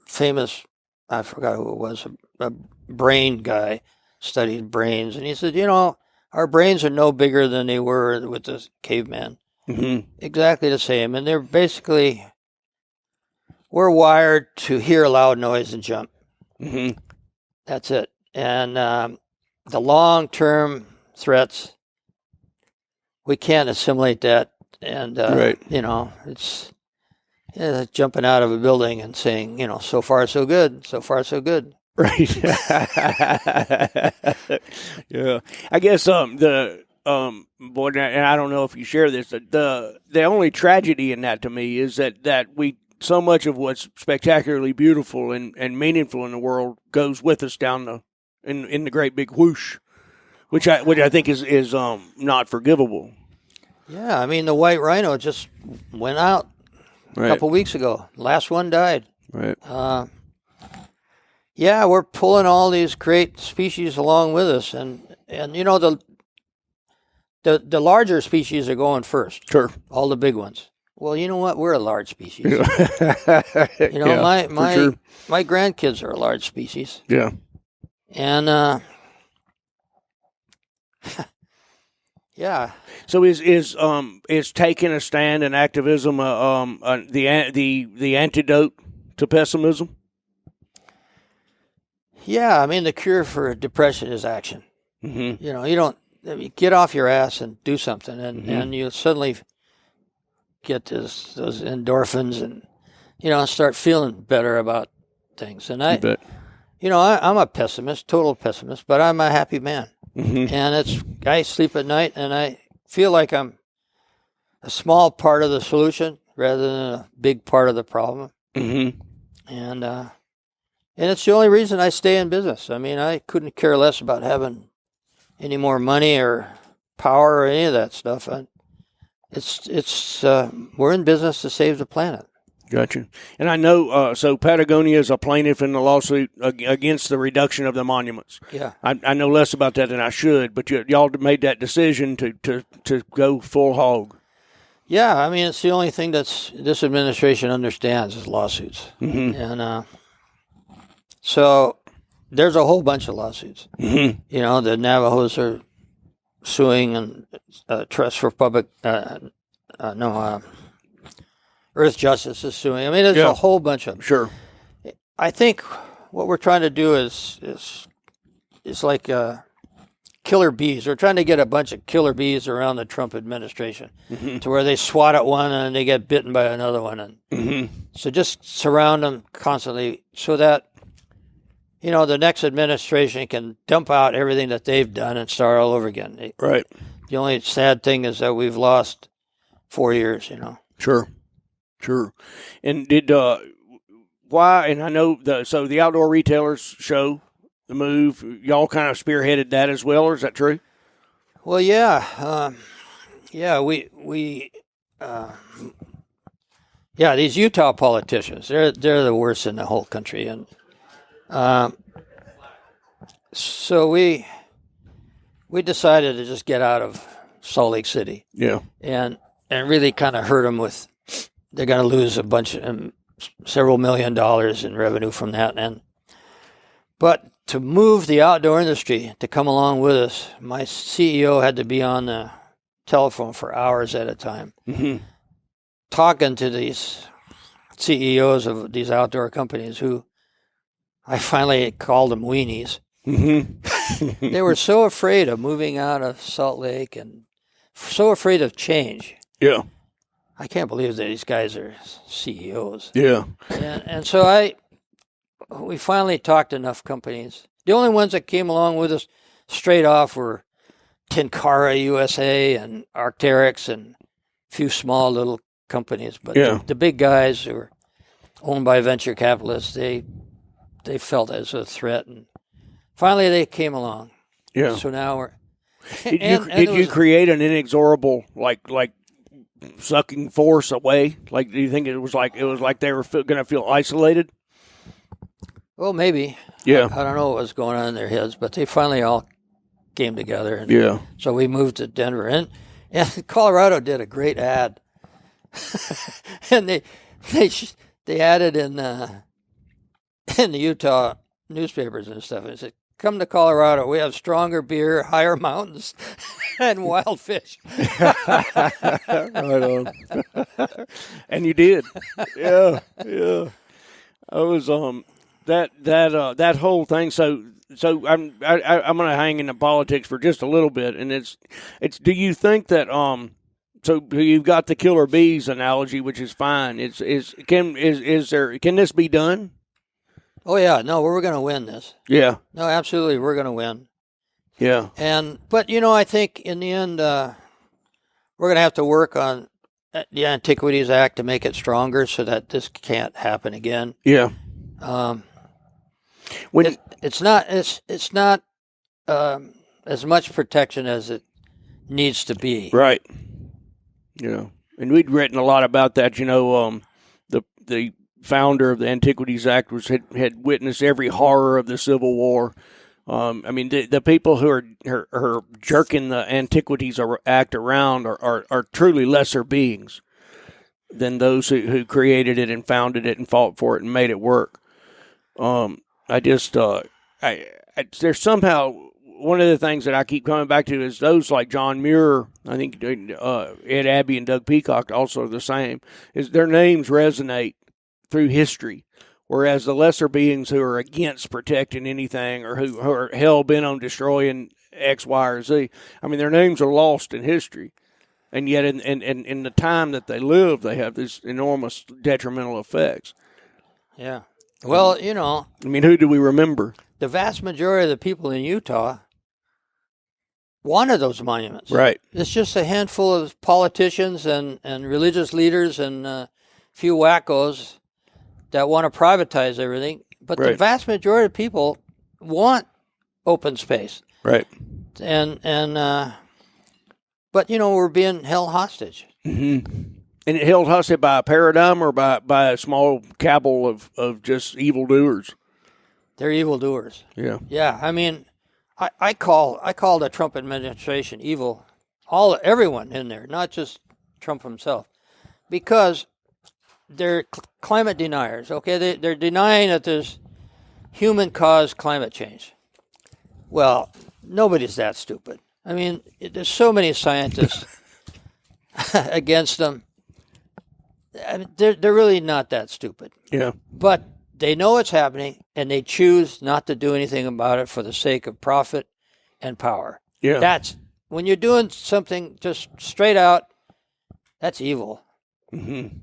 famous, I forgot who it was, a brain guy, studied brains, and he said, our brains are no bigger than they were with the caveman. Mm-hmm. Exactly the same, and they're basically, we're wired to hear loud noise and jump. Mm-hmm. That's it. And the long-term threats, we can't assimilate that. And, right. It's jumping out of a building and saying, so far so good, so far so good. Right. Yeah. I guess boy, and I don't know if you share this, the only tragedy in that to me is that we so much of what's spectacularly beautiful and meaningful in the world goes with us down in the great big whoosh, which I think is not forgivable. Yeah, the white rhino just went out a couple weeks ago. Last one died. Right. Yeah, we're pulling all these great species along with us, and the larger species are going first. Sure. All the big ones. Well, you know what? We're a large species. Yeah. You know, Yeah, for sure. my grandkids are a large species, Yeah. and yeah. So is taking a stand and activism the antidote to pessimism? Yeah, I mean, the cure for depression is action. Mm-hmm. You know, get off your ass and do something, Mm-hmm. and you suddenly get those endorphins, and start feeling better about things. And You bet. I'm a pessimist, total pessimist, but I'm a happy man, Mm-hmm. and I sleep at night, and I feel like I'm a small part of the solution rather than a big part of the problem, Mm-hmm. and it's the only reason I stay in business. I mean, I couldn't care less about having any more money or power or any of that stuff. We're in business to save the planet. Gotcha. And I know, so Patagonia is a plaintiff in the lawsuit against the reduction of the monuments. Yeah. I know less about that than I should, but y'all made that decision to go full hog. Yeah, I mean, it's the only thing this administration understands is lawsuits. Mm-hmm. And so there's a whole bunch of lawsuits. Mm-hmm. You know, the Navajos are suing, and Trust for Public, Earth Justice is suing. I mean, there's a whole bunch of them. Sure. I think what we're trying to do is like killer bees. We're trying to get a bunch of killer bees around the Trump administration to where they swat at one and they get bitten by another one. And so just surround them constantly so that, the next administration can dump out everything that they've done and start all over again. Right. The only sad thing is that we've lost 4 years, Sure. And did why? And I know the Outdoor Retailers show, the move, y'all kind of spearheaded that as well, or is that true? Well, yeah, we these Utah politicians, they're the worst in the whole country, and so we decided to just get out of Salt Lake City, and really kind of hurt them with. They're going to lose several $1 million in revenue from that, but to move the outdoor industry to come along with us, my CEO had to be on the telephone for hours at a time, talking to these CEOs of these outdoor companies who I finally called them weenies. They were so afraid of moving out of Salt Lake and so afraid of change. Yeah. I can't believe that these guys are CEOs. Yeah. And so we finally talked to enough companies. The only ones that came along with us straight off were Tenkara USA and Arc'teryx and a few small little companies. But the big guys who were owned by venture capitalists, they felt as a threat. And finally they came along. Yeah. So now we're... Did you create an inexorable, like sucking force away? Like, do you think it was like they were going to feel isolated? Well, maybe. Yeah. I don't know what was going on in their heads, but they finally all came together. And so we moved to Denver, and Colorado did a great ad, and they added in the Utah newspapers and stuff. And said, "Come to Colorado. We have stronger beer, higher mountains, and wild fish." Right on. And you did. Yeah. I was that whole thing. So I'm going to hang into politics for just a little bit, and it's. Do you think that so you've got the killer bees analogy, which is fine. Can this be done? Oh yeah, no, we're going to win this. Yeah. No, absolutely, we're going to win. Yeah. But I think in the end, we're going to have to work on the Antiquities Act to make it stronger so that this can't happen again. Yeah. It's not as much protection as it needs to be. Right. Yeah. And we'd written a lot about that. The founder of the Antiquities Act had witnessed every horror of the Civil War. I mean, the people who are jerking the Antiquities Act around are truly lesser beings. than those who created it and founded it and fought for it and made it work. There's somehow one of the things that I keep coming back to is those like John Muir, I think Ed Abbey and Doug Peacock also the same, is their names resonate through history, whereas the lesser beings who are against protecting anything or who are hell-bent on destroying X, Y, or Z, I mean, their names are lost in history. And yet in the time that they live, they have these enormous detrimental effects. Yeah. Well, I mean, who do we remember? The vast majority of the people in Utah wanted those monuments. Right. It's just a handful of politicians and religious leaders and a few wackos that want to privatize everything. But the vast majority of people want open space. Right. But we're being held hostage. Mm-hmm. And it held hostage by a paradigm or by a small cabal of just evildoers. They're evildoers. Yeah. Yeah. I mean, I call the Trump administration evil. Everyone in there, not just Trump himself, because they're climate deniers. Okay, they're denying that there's human-caused climate change. Well, nobody's that stupid. I mean, there's so many scientists against them. I mean, they're really not that stupid. Yeah. But they know it's happening, and they choose not to do anything about it for the sake of profit and power. Yeah. That's when you're doing something just straight out. That's evil. Mm-hmm.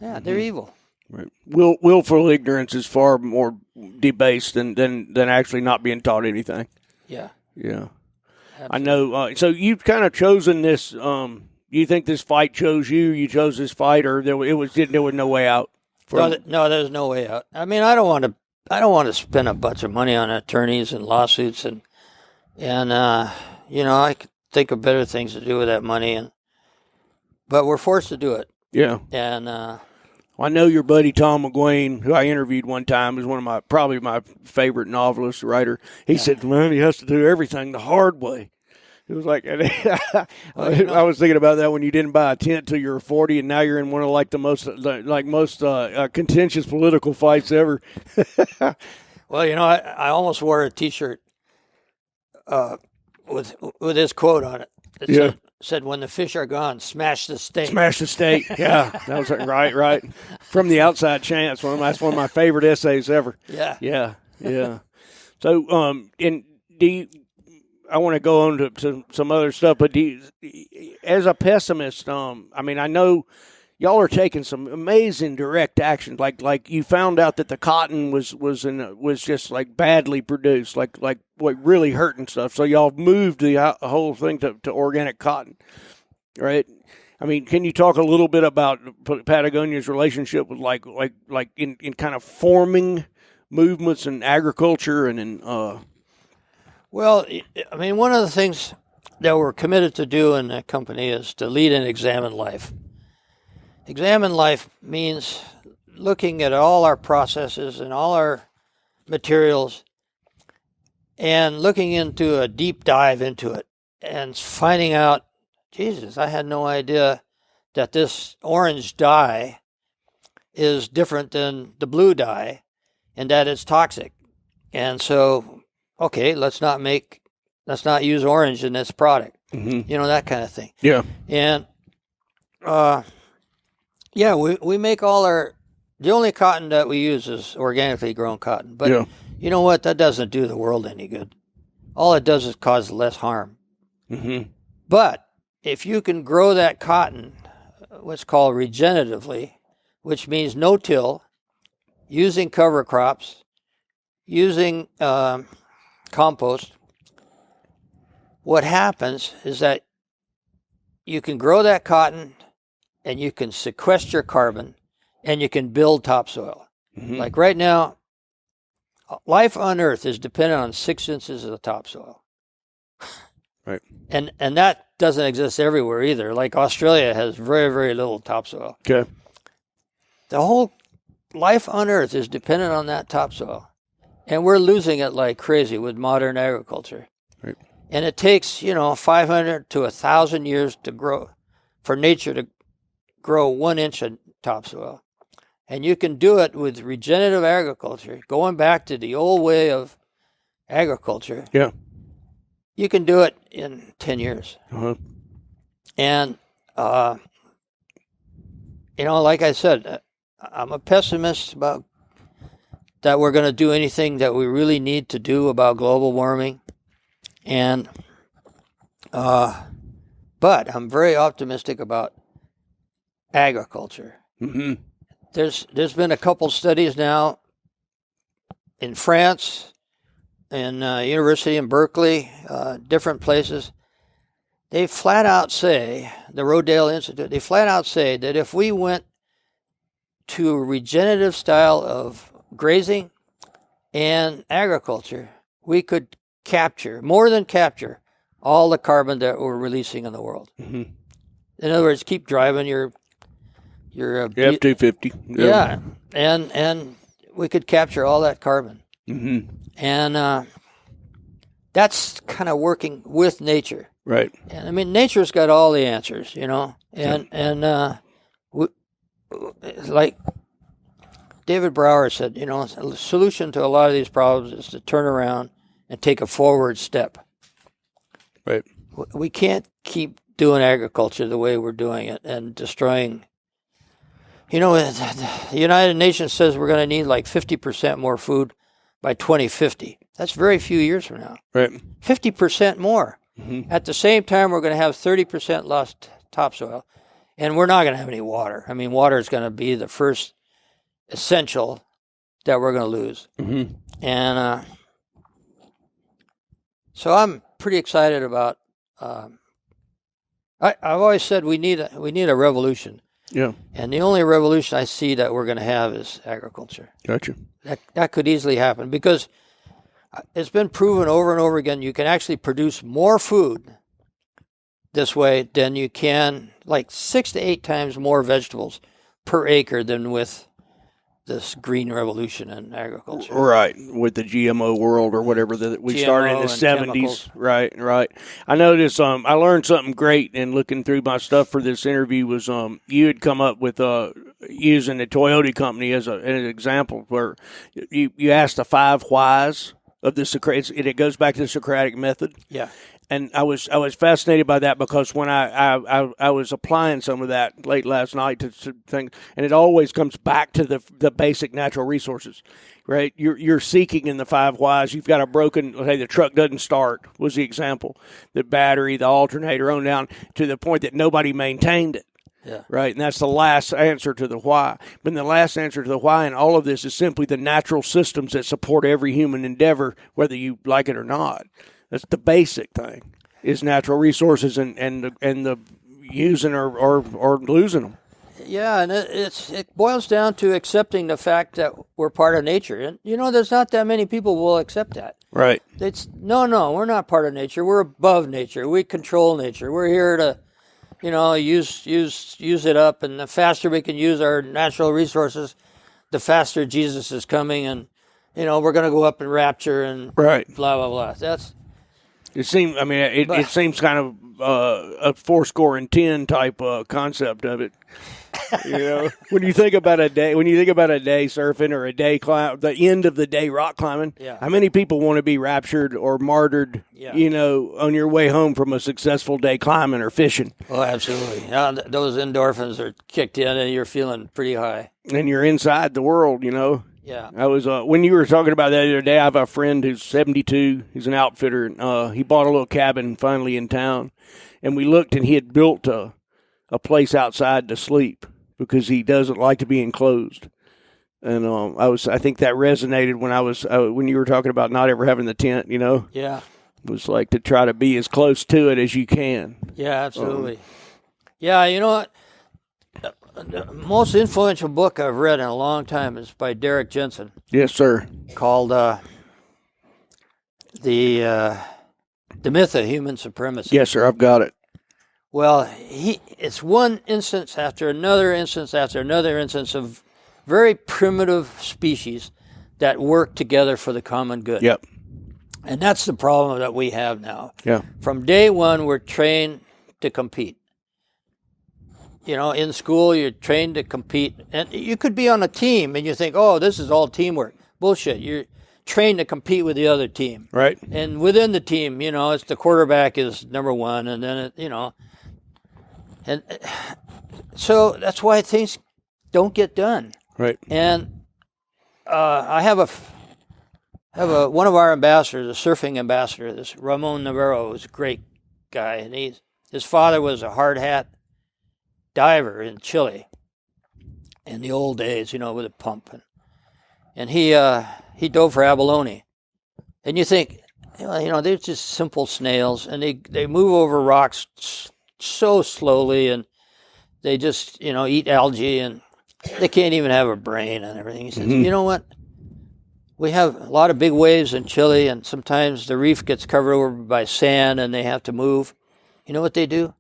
Yeah, they're evil. Right. Willful ignorance is far more debased than actually not being taught anything. Yeah. Yeah. Absolutely. I know. So you've kind of chosen this. You think this fight chose you? You chose this fight, or there was no way out? No, there's no way out. I mean, I don't want to spend a bunch of money on attorneys and lawsuits, and I could think of better things to do with that money, but we're forced to do it. Yeah. And I know your buddy Tom McGuane, who I interviewed one time, is probably my favorite novelist writer. He said, "Man, he has to do everything the hard way." It was like, I was thinking about that when you didn't buy a tent till you were 40, and now you're in one of the most contentious political fights ever. Well, I almost wore a T-shirt with this quote on it. It said, "When the fish are gone, smash the steak." Smash the steak. Yeah, that was right. From the Outside Chance. That's one of my favorite essays ever. Yeah. So, I want to go on to some other stuff, but as a pessimist, I mean, I know y'all are taking some amazing direct action. Like you found out that the cotton was just like badly produced, like really hurting stuff. So y'all moved the whole thing to organic cotton, right? I mean, can you talk a little bit about Patagonia's relationship with like in kind of forming movements in agriculture and in Well, I mean, one of the things that we're committed to do in the company is to lead and examine life. Examine life means looking at all our processes and all our materials and looking into a deep dive into it and finding out, Jesus, I had no idea that this orange dye is different than the blue dye and that it's toxic. And so, okay, let's not use orange in this product. Mm-hmm. That kind of thing. Yeah. And we make the only cotton that we use is organically grown cotton. But you know what? That doesn't do the world any good. All it does is cause less harm. Mm-hmm. But if you can grow that cotton, what's called regeneratively, which means no-till, using cover crops, using compost, what happens is that you can grow that cotton and you can sequester carbon and you can build topsoil. Mm-hmm. Like right now, life on Earth is dependent on 6 inches of the topsoil. Right. And that doesn't exist everywhere either. Like Australia has very, very little topsoil. Okay. The whole life on Earth is dependent on that topsoil. And we're losing it like crazy with modern agriculture. Right. And it takes, 500 to 1,000 years to grow, for nature to grow 1 inch topsoil. And you can do it with regenerative agriculture, going back to the old way of agriculture. Yeah. You can do it in 10 years. Uh-huh. And, like I said, I'm a pessimist about that we're going to do anything that we really need to do about global warming. And, but I'm very optimistic about agriculture. Mm-hmm. There's been a couple studies now in France, in University in Berkeley, different places. They flat out say, the Rodale Institute, they flat out say that if we went to a regenerative style of grazing and agriculture, we could more than capture all the carbon that we're releasing in the world. Mm-hmm. In other words, keep driving your F-250. Yeah, and we could capture all that carbon. Mm-hmm. And that's kind of working with nature. Right. And I mean, nature's got all the answers, like David Brower said, the solution to a lot of these problems is to turn around and take a forward step. Right. We can't keep doing agriculture the way we're doing it and destroying. The United Nations says we're going to need like 50% more food by 2050. That's very few years from now. Right. 50% more. Mm-hmm. At the same time, we're going to have 30% lost topsoil, and we're not going to have any water. I mean, water is going to be the first essential that we're going to lose. Mm-hmm. And so I'm pretty excited about. I've always said we need a revolution. Yeah. And the only revolution I see that we're going to have is agriculture. Gotcha. That could easily happen because it's been proven over and over again you can actually produce more food this way than you can, like 6 to 8 times more vegetables per acre than with this green revolution in agriculture. Right, with the GMO world or whatever that we started in the 70s. Chemicals. Right. I noticed I learned something great in looking through my stuff for this interview was you had come up with using the Toyota company as an example where you asked the 5 whys of the Socratic, and it goes back to the Socratic method. Yeah. And I was fascinated by that because when I was applying some of that late last night to things, and it always comes back to the basic natural resources, right? You're seeking in the 5 whys. You've got a broken, hey, the truck doesn't start was the example, the battery, the alternator, on down to the point that nobody maintained it. Yeah. Right, and that's the last answer to the why. But the last answer to the why in all of this is simply the natural systems that support every human endeavor, whether you like it or not. That's the basic thing, is natural resources and the using or losing them. Yeah, and it boils down to accepting the fact that we're part of nature. And, there's not that many people will accept that. Right. It's no, we're not part of nature. We're above nature. We control nature. We're here to, use it up. And the faster we can use our natural resources, the faster Jesus is coming. And, we're going to go up in rapture and right. Blah, blah, blah. It seems. I mean, it seems kind of a 410 type concept of it. When you think about a day surfing or a day climb, the end of the day rock climbing. Yeah. How many people want to be raptured or martyred? Yeah. On your way home from a successful day climbing or fishing. Oh, absolutely. Those endorphins are kicked in, and you're feeling pretty high. And you're inside the world. Yeah. I was when you were talking about that the other day, I have a friend who's 72. He's an outfitter. And, he bought a little cabin finally in town, and we looked, and he had built a place outside to sleep because he doesn't like to be enclosed. And I think that resonated when you were talking about not ever having the tent. Yeah. It was like to try to be as close to it as you can. Yeah, absolutely. Yeah, you know what? The most influential book I've read in a long time is by Derek Jensen. Yes, sir. Called the Myth of Human Supremacy. Yes, sir. I've got it. Well, it's one instance after another instance after another instance of very primitive species that work together for the common good. Yep. And that's the problem that we have now. Yeah. From day one, we're trained to compete. in school you're trained to compete, and you could be on a team and you think, oh, this is all teamwork. Bullshit. You're trained to compete with the other team. Right. And within the team, it's the quarterback is number one, and then and so that's why things don't get done. Right. And I have one of our ambassadors, a surfing ambassador, this Ramon Navarro, was a great guy, and his father was a hard hat diver in Chile in the old days, with a pump, and he dove for abalone, and you think, they're just simple snails, and they move over rocks so slowly, and they just eat algae, and they can't even have a brain and everything. He says, you know what? We have a lot of big waves in Chile, and sometimes the reef gets covered over by sand, and they have to move. You know what they do?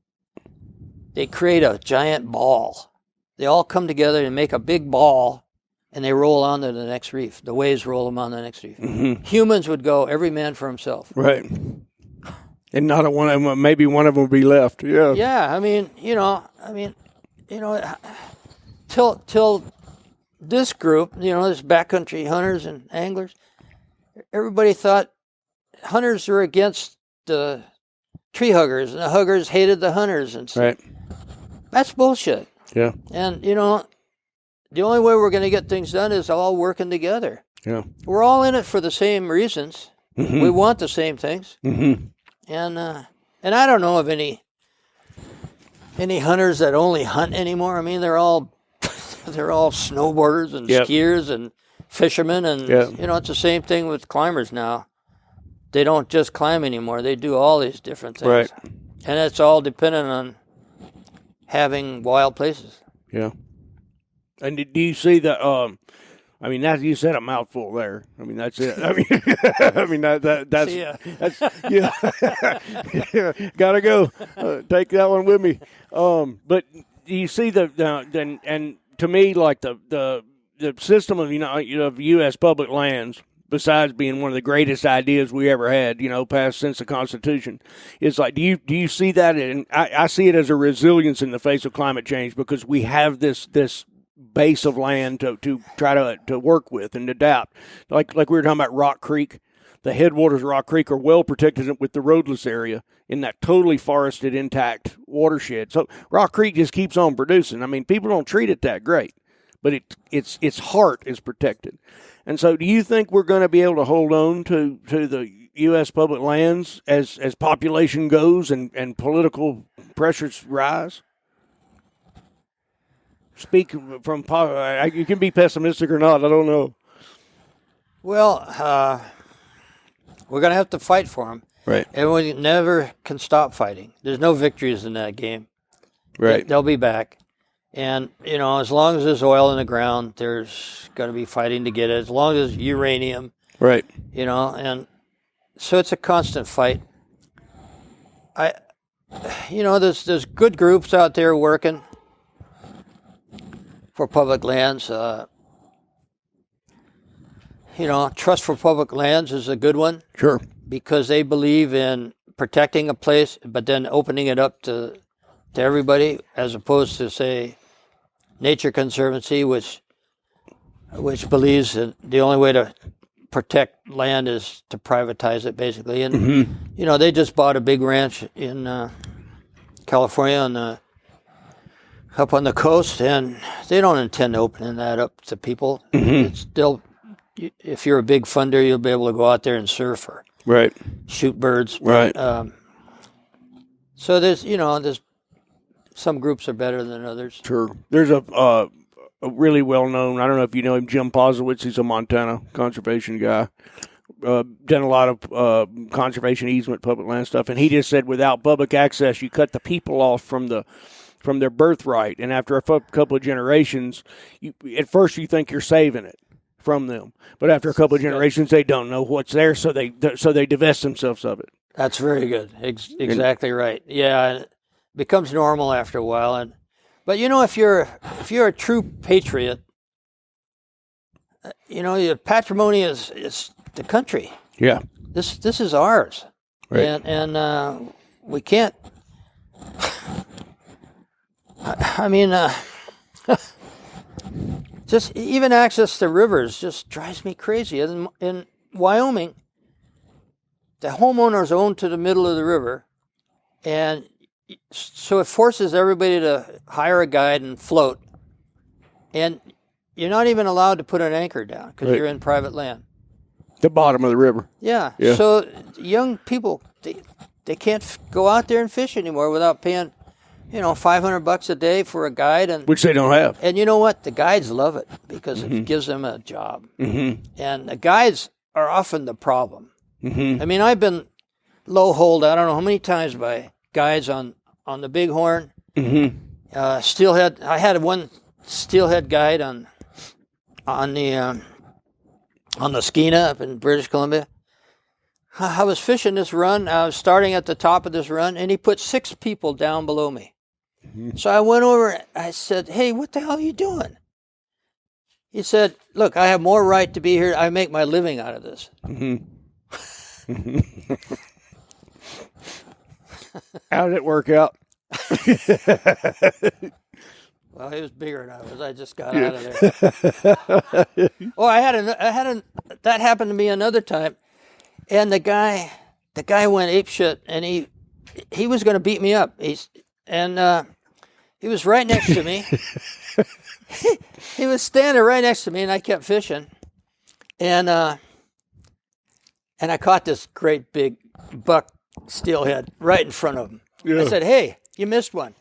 They create a giant ball. They all come together and make a big ball, and they roll on to the next reef. The waves roll them on the next reef. Mm-hmm. Humans would go, every man for himself. Right. And not one of them, maybe one of them would be left. Yeah. Yeah, till this group, this backcountry hunters and anglers, everybody thought hunters were against the tree huggers, and the huggers hated the hunters. And so right. That's bullshit. Yeah. And, the only way we're going to get things done is all working together. Yeah. We're all in it for the same reasons. Mm-hmm. We want the same things. Mm-hmm. And I don't know of any hunters that only hunt anymore. I mean, they're all snowboarders and skiers and fishermen, and it's the same thing with climbers now. They don't just climb anymore; they do all these different things, right? And it's all dependent on having wild places. Yeah. And do you see that? That you said a mouthful there. I mean, that's it. That's yeah. Gotta go. Take that one with me. But do you see and to me, like the system of of U.S. public lands, besides being one of the greatest ideas we ever had, passed since the Constitution, is like, do you see that? And I see it as a resilience in the face of climate change, because we have this base of land to try to work with and adapt. Like we were talking about Rock Creek. The headwaters of Rock Creek are well protected with the roadless area in that totally forested, intact watershed. So Rock Creek just keeps on producing. I mean, people don't treat it that great, but its heart is protected. And so do you think we're going to be able to hold on to the U.S. public lands as population goes and political pressures rise? Speak from you can be pessimistic or not. I don't know. Well, we're going to have to fight for them. Right. And we never can stop fighting. There's no victories in that game. Right. They'll be back. And, as long as there's oil in the ground, there's going to be fighting to get it. As long as there's uranium. Right. And so it's a constant fight. There's good groups out there working for public lands. Trust for Public Lands is a good one. Sure. Because they believe in protecting a place, but then opening it up to everybody, as opposed to, say, Nature Conservancy, which believes that the only way to protect land is to privatize it, basically. And, they just bought a big ranch in California up on the coast, and they don't intend opening that up to people. Mm-hmm. It's still, if you're a big funder, you'll be able to go out there and surf or right, shoot birds. Right. So there's some groups are better than others. Sure. There's a really well-known, I don't know if you know him, Jim Posowitz. He's a Montana conservation guy. Done a lot of conservation easement, public land stuff, and he just said without public access, you cut the people off from their birthright, and after a couple of generations, at first you think you're saving it from them, but after a couple of generations, they don't know what's there, so they divest themselves of it. That's very good. Exactly right. Yeah, it becomes normal after a while, but if you're a true patriot, your patrimony is the country. Yeah. This is ours, right. And we can't. I mean, just even access to rivers just drives me crazy. In Wyoming, the homeowners own to the middle of the river, and so it forces everybody to hire a guide and float, and you're not even allowed to put an anchor down because Right. you're in private land. The bottom of the river. Yeah. Yeah. So young people, they can't go out there and fish anymore without paying, $500 a day for a guide, Which they don't have. and you know what? The guides love it because it gives them a job. Mm-hmm. And the guides are often the problem. Mm-hmm. I mean, I've been low-holed, I don't know how many times by guides on the Bighorn. Mm-hmm. Steelhead. I had one steelhead guide on the Skeena up in British Columbia. I was fishing this run. I was starting at the top of this run, and he put 6 people down below me. So I went over. I said, "Hey, what the hell are you doing?" He said, "Look, I have more right to be here. I make my living out of this." How did it work out? Well, he was bigger than I was. I just got out of there. Oh, that happened to me another time, and the guy went apeshit, and he was going to beat me up. He was right next to me. He was standing right next to me, and I kept fishing, and I caught this great big buck steelhead right in front of him. Yeah. I said, "Hey, you missed one."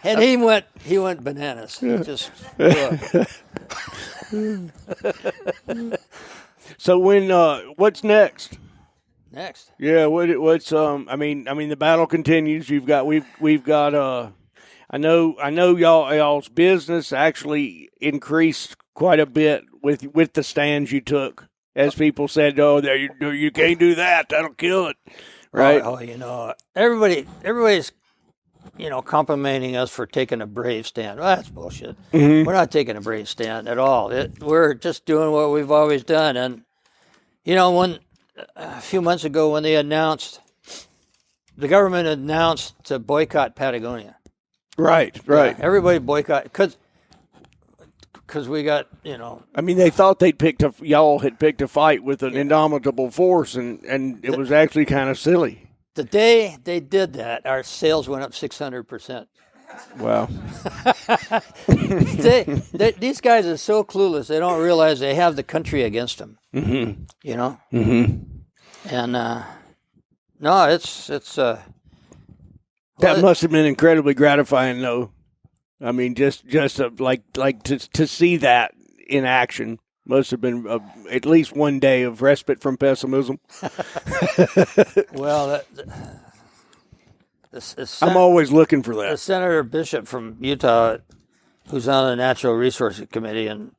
And he went bananas. He just So what's next? next. Yeah, what's I mean the battle continues. We've got I know y'all's business actually increased quite a bit with the stands you took. As people said, "Oh, you can't do that. That'll kill it." Right? Oh, everybody's complimenting us for taking a brave stand. Well, that's bullshit. Mm-hmm. We're not taking a brave stand at all. We're just doing what we've always done. And a few months ago when the government announced to boycott Patagonia. Right. Yeah, everybody boycott because we got I mean, they thought y'all had picked a fight with an indomitable force, and it was actually kind of silly. the day they did that, our sales went up 600%. Wow. These guys are so clueless. They don't realize they have the country against them. Mm-hmm. Mm-hmm. And no, it's That must have been incredibly gratifying, though. I mean, just to see that in action must have been at least one day of respite from pessimism. well, I'm always looking for the that. Senator Bishop from Utah, who's on the Natural Resources Committee, and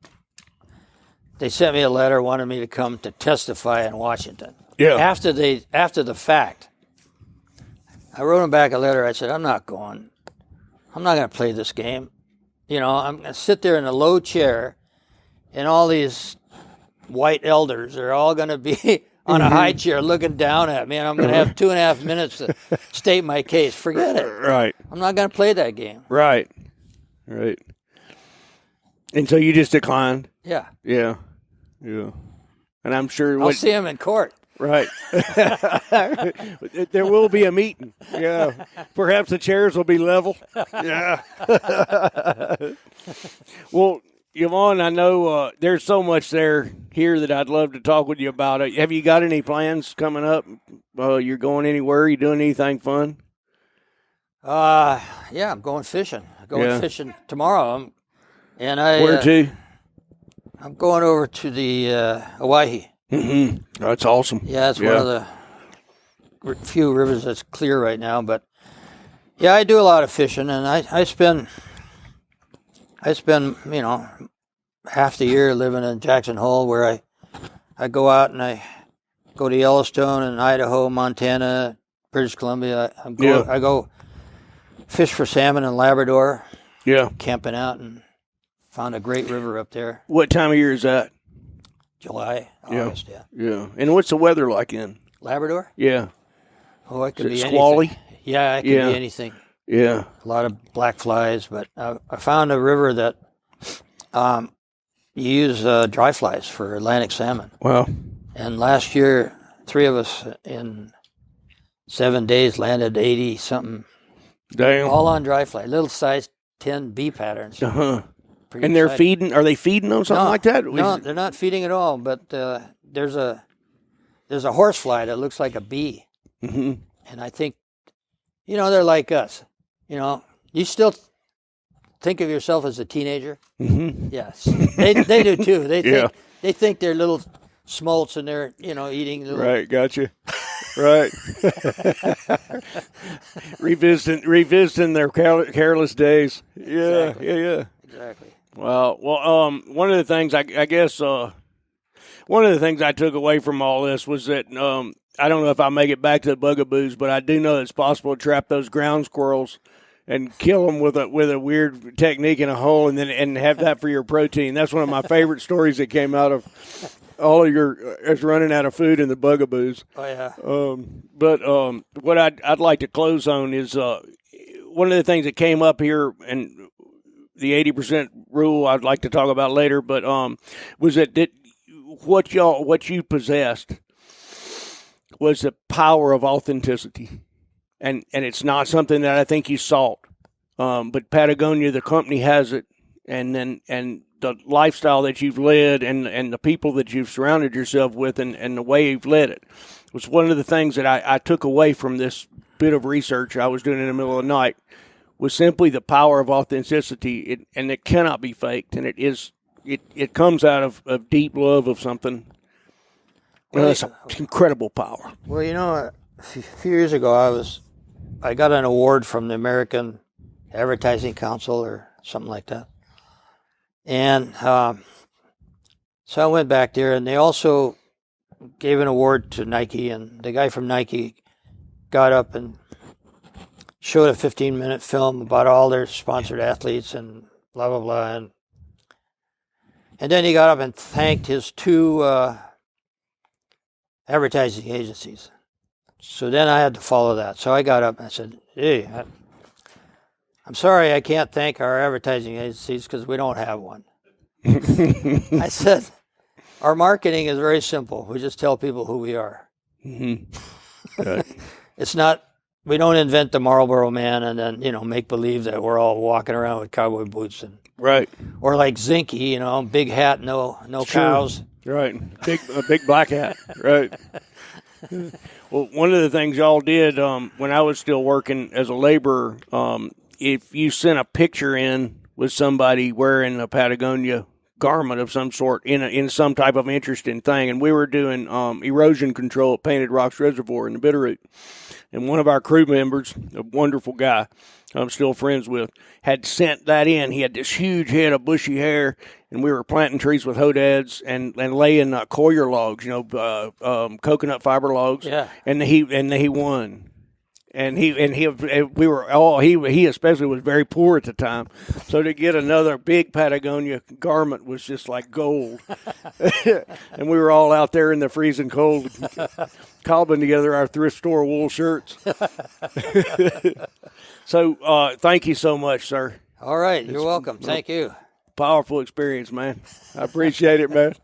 they sent me a letter, wanted me to come to testify in Washington. Yeah. After the fact, I wrote him back a letter. I said, "I'm not going. I'm not going to play this game. I'm going to sit there in a low chair, and all these white elders are all going to be on a high chair looking down at me, and I'm going to have 2.5 minutes to state my case. Forget it. Right. I'm not going to play that game." Right. And so you just declined? Yeah. Yeah. And I'm sure... I'll see him in court. Right. There will be a meeting. Yeah. Perhaps the chairs will be level. Yeah. Well, Yvon, I know there's so much here that I'd love to talk with you about. Have you got any plans coming up? You're going anywhere? You doing anything fun? Yeah, I'm going fishing. Fishing tomorrow. Where to? I'm going over to the Hawaii. Mm-hmm. That's awesome. Yeah, it's one of the few rivers that's clear right now. But yeah, I do a lot of fishing, and I spend half the year living in Jackson Hole, where I go out and I go to Yellowstone and Idaho, Montana, British Columbia. I go fish for salmon in Labrador. Yeah, camping out, and found a great river up there. What time of year is that? July, August, Yeah. And what's the weather like in Labrador? Yeah. Oh, it could be squally? anything. Yeah, it could be anything. Yeah. a lot of black flies. But I found a river that you use dry flies for Atlantic salmon. Wow. And last year, 3 of us in 7 days landed 80 something, Damn. all on dry fly, little size 10 B patterns. And they're feeding. Are they feeding on something like that? No, they're not feeding at all. But there's a horsefly that looks like a bee, and I think, they're like us. You still think of yourself as a teenager. Yes, they do too. They think they're little smolts and they're eating little. Right, gotcha. Right. revisiting their careless days. Yeah, Exactly. yeah. Exactly. Well, one of the things I guess one of the things I took away from all this was that I don't know if I'll make it back to the bugaboos, but I do know it's possible to trap those ground squirrels and kill them with a weird technique in a hole, and have that for your protein. That's one of my favorite stories that came out of all of us running out of food and the bugaboos. Oh yeah. But what I'd like to close on is one of the things that came up here, and the 80% rule I'd like to talk about later, but was that what you possessed was the power of authenticity. And it's not something that I think you sought. But Patagonia, the company, has it, and the lifestyle that you've led and the people that you've surrounded yourself with and the way you've led it was one of the things that I took away from this bit of research I was doing in the middle of the night, was simply the power of authenticity, and it cannot be faked, and it comes out of deep love of something. Well, it's incredible power. Well, a few years ago, I got an award from the American Advertising Council or something like that. And so I went back there, and they also gave an award to Nike, and the guy from Nike got up and showed a 15-minute film about all their sponsored athletes and blah, blah, blah. And then he got up and thanked his 2 advertising agencies. So then I had to follow that. So I got up and I said, hey, I'm sorry I can't thank our advertising agencies because we don't have one. I said, our marketing is very simple. We just tell people who we are. Right. It's not, we don't invent the Marlboro Man and then, make believe that we're all walking around with cowboy boots. Right. Or like Zinky, big hat, no cows. Right. A big black hat. Right. Well, one of the things y'all did when I was still working as a laborer, if you sent a picture in with somebody wearing a Patagonia garment of some sort in some type of interesting thing, and we were doing erosion control at Painted Rocks Reservoir in the Bitterroot, and one of our crew members, a wonderful guy I'm still friends with, had sent that in. He had this huge head of bushy hair, and we were planting trees with hodads and laying coir logs, coconut fiber logs. Yeah. And he won. And he especially was very poor at the time, so to get another big Patagonia garment was just like gold. And we were all out there in the freezing cold, cobbling together our thrift store wool shirts. So thank you so much, sir. All right, you're welcome. Thank you. Powerful experience, man. I appreciate it, man.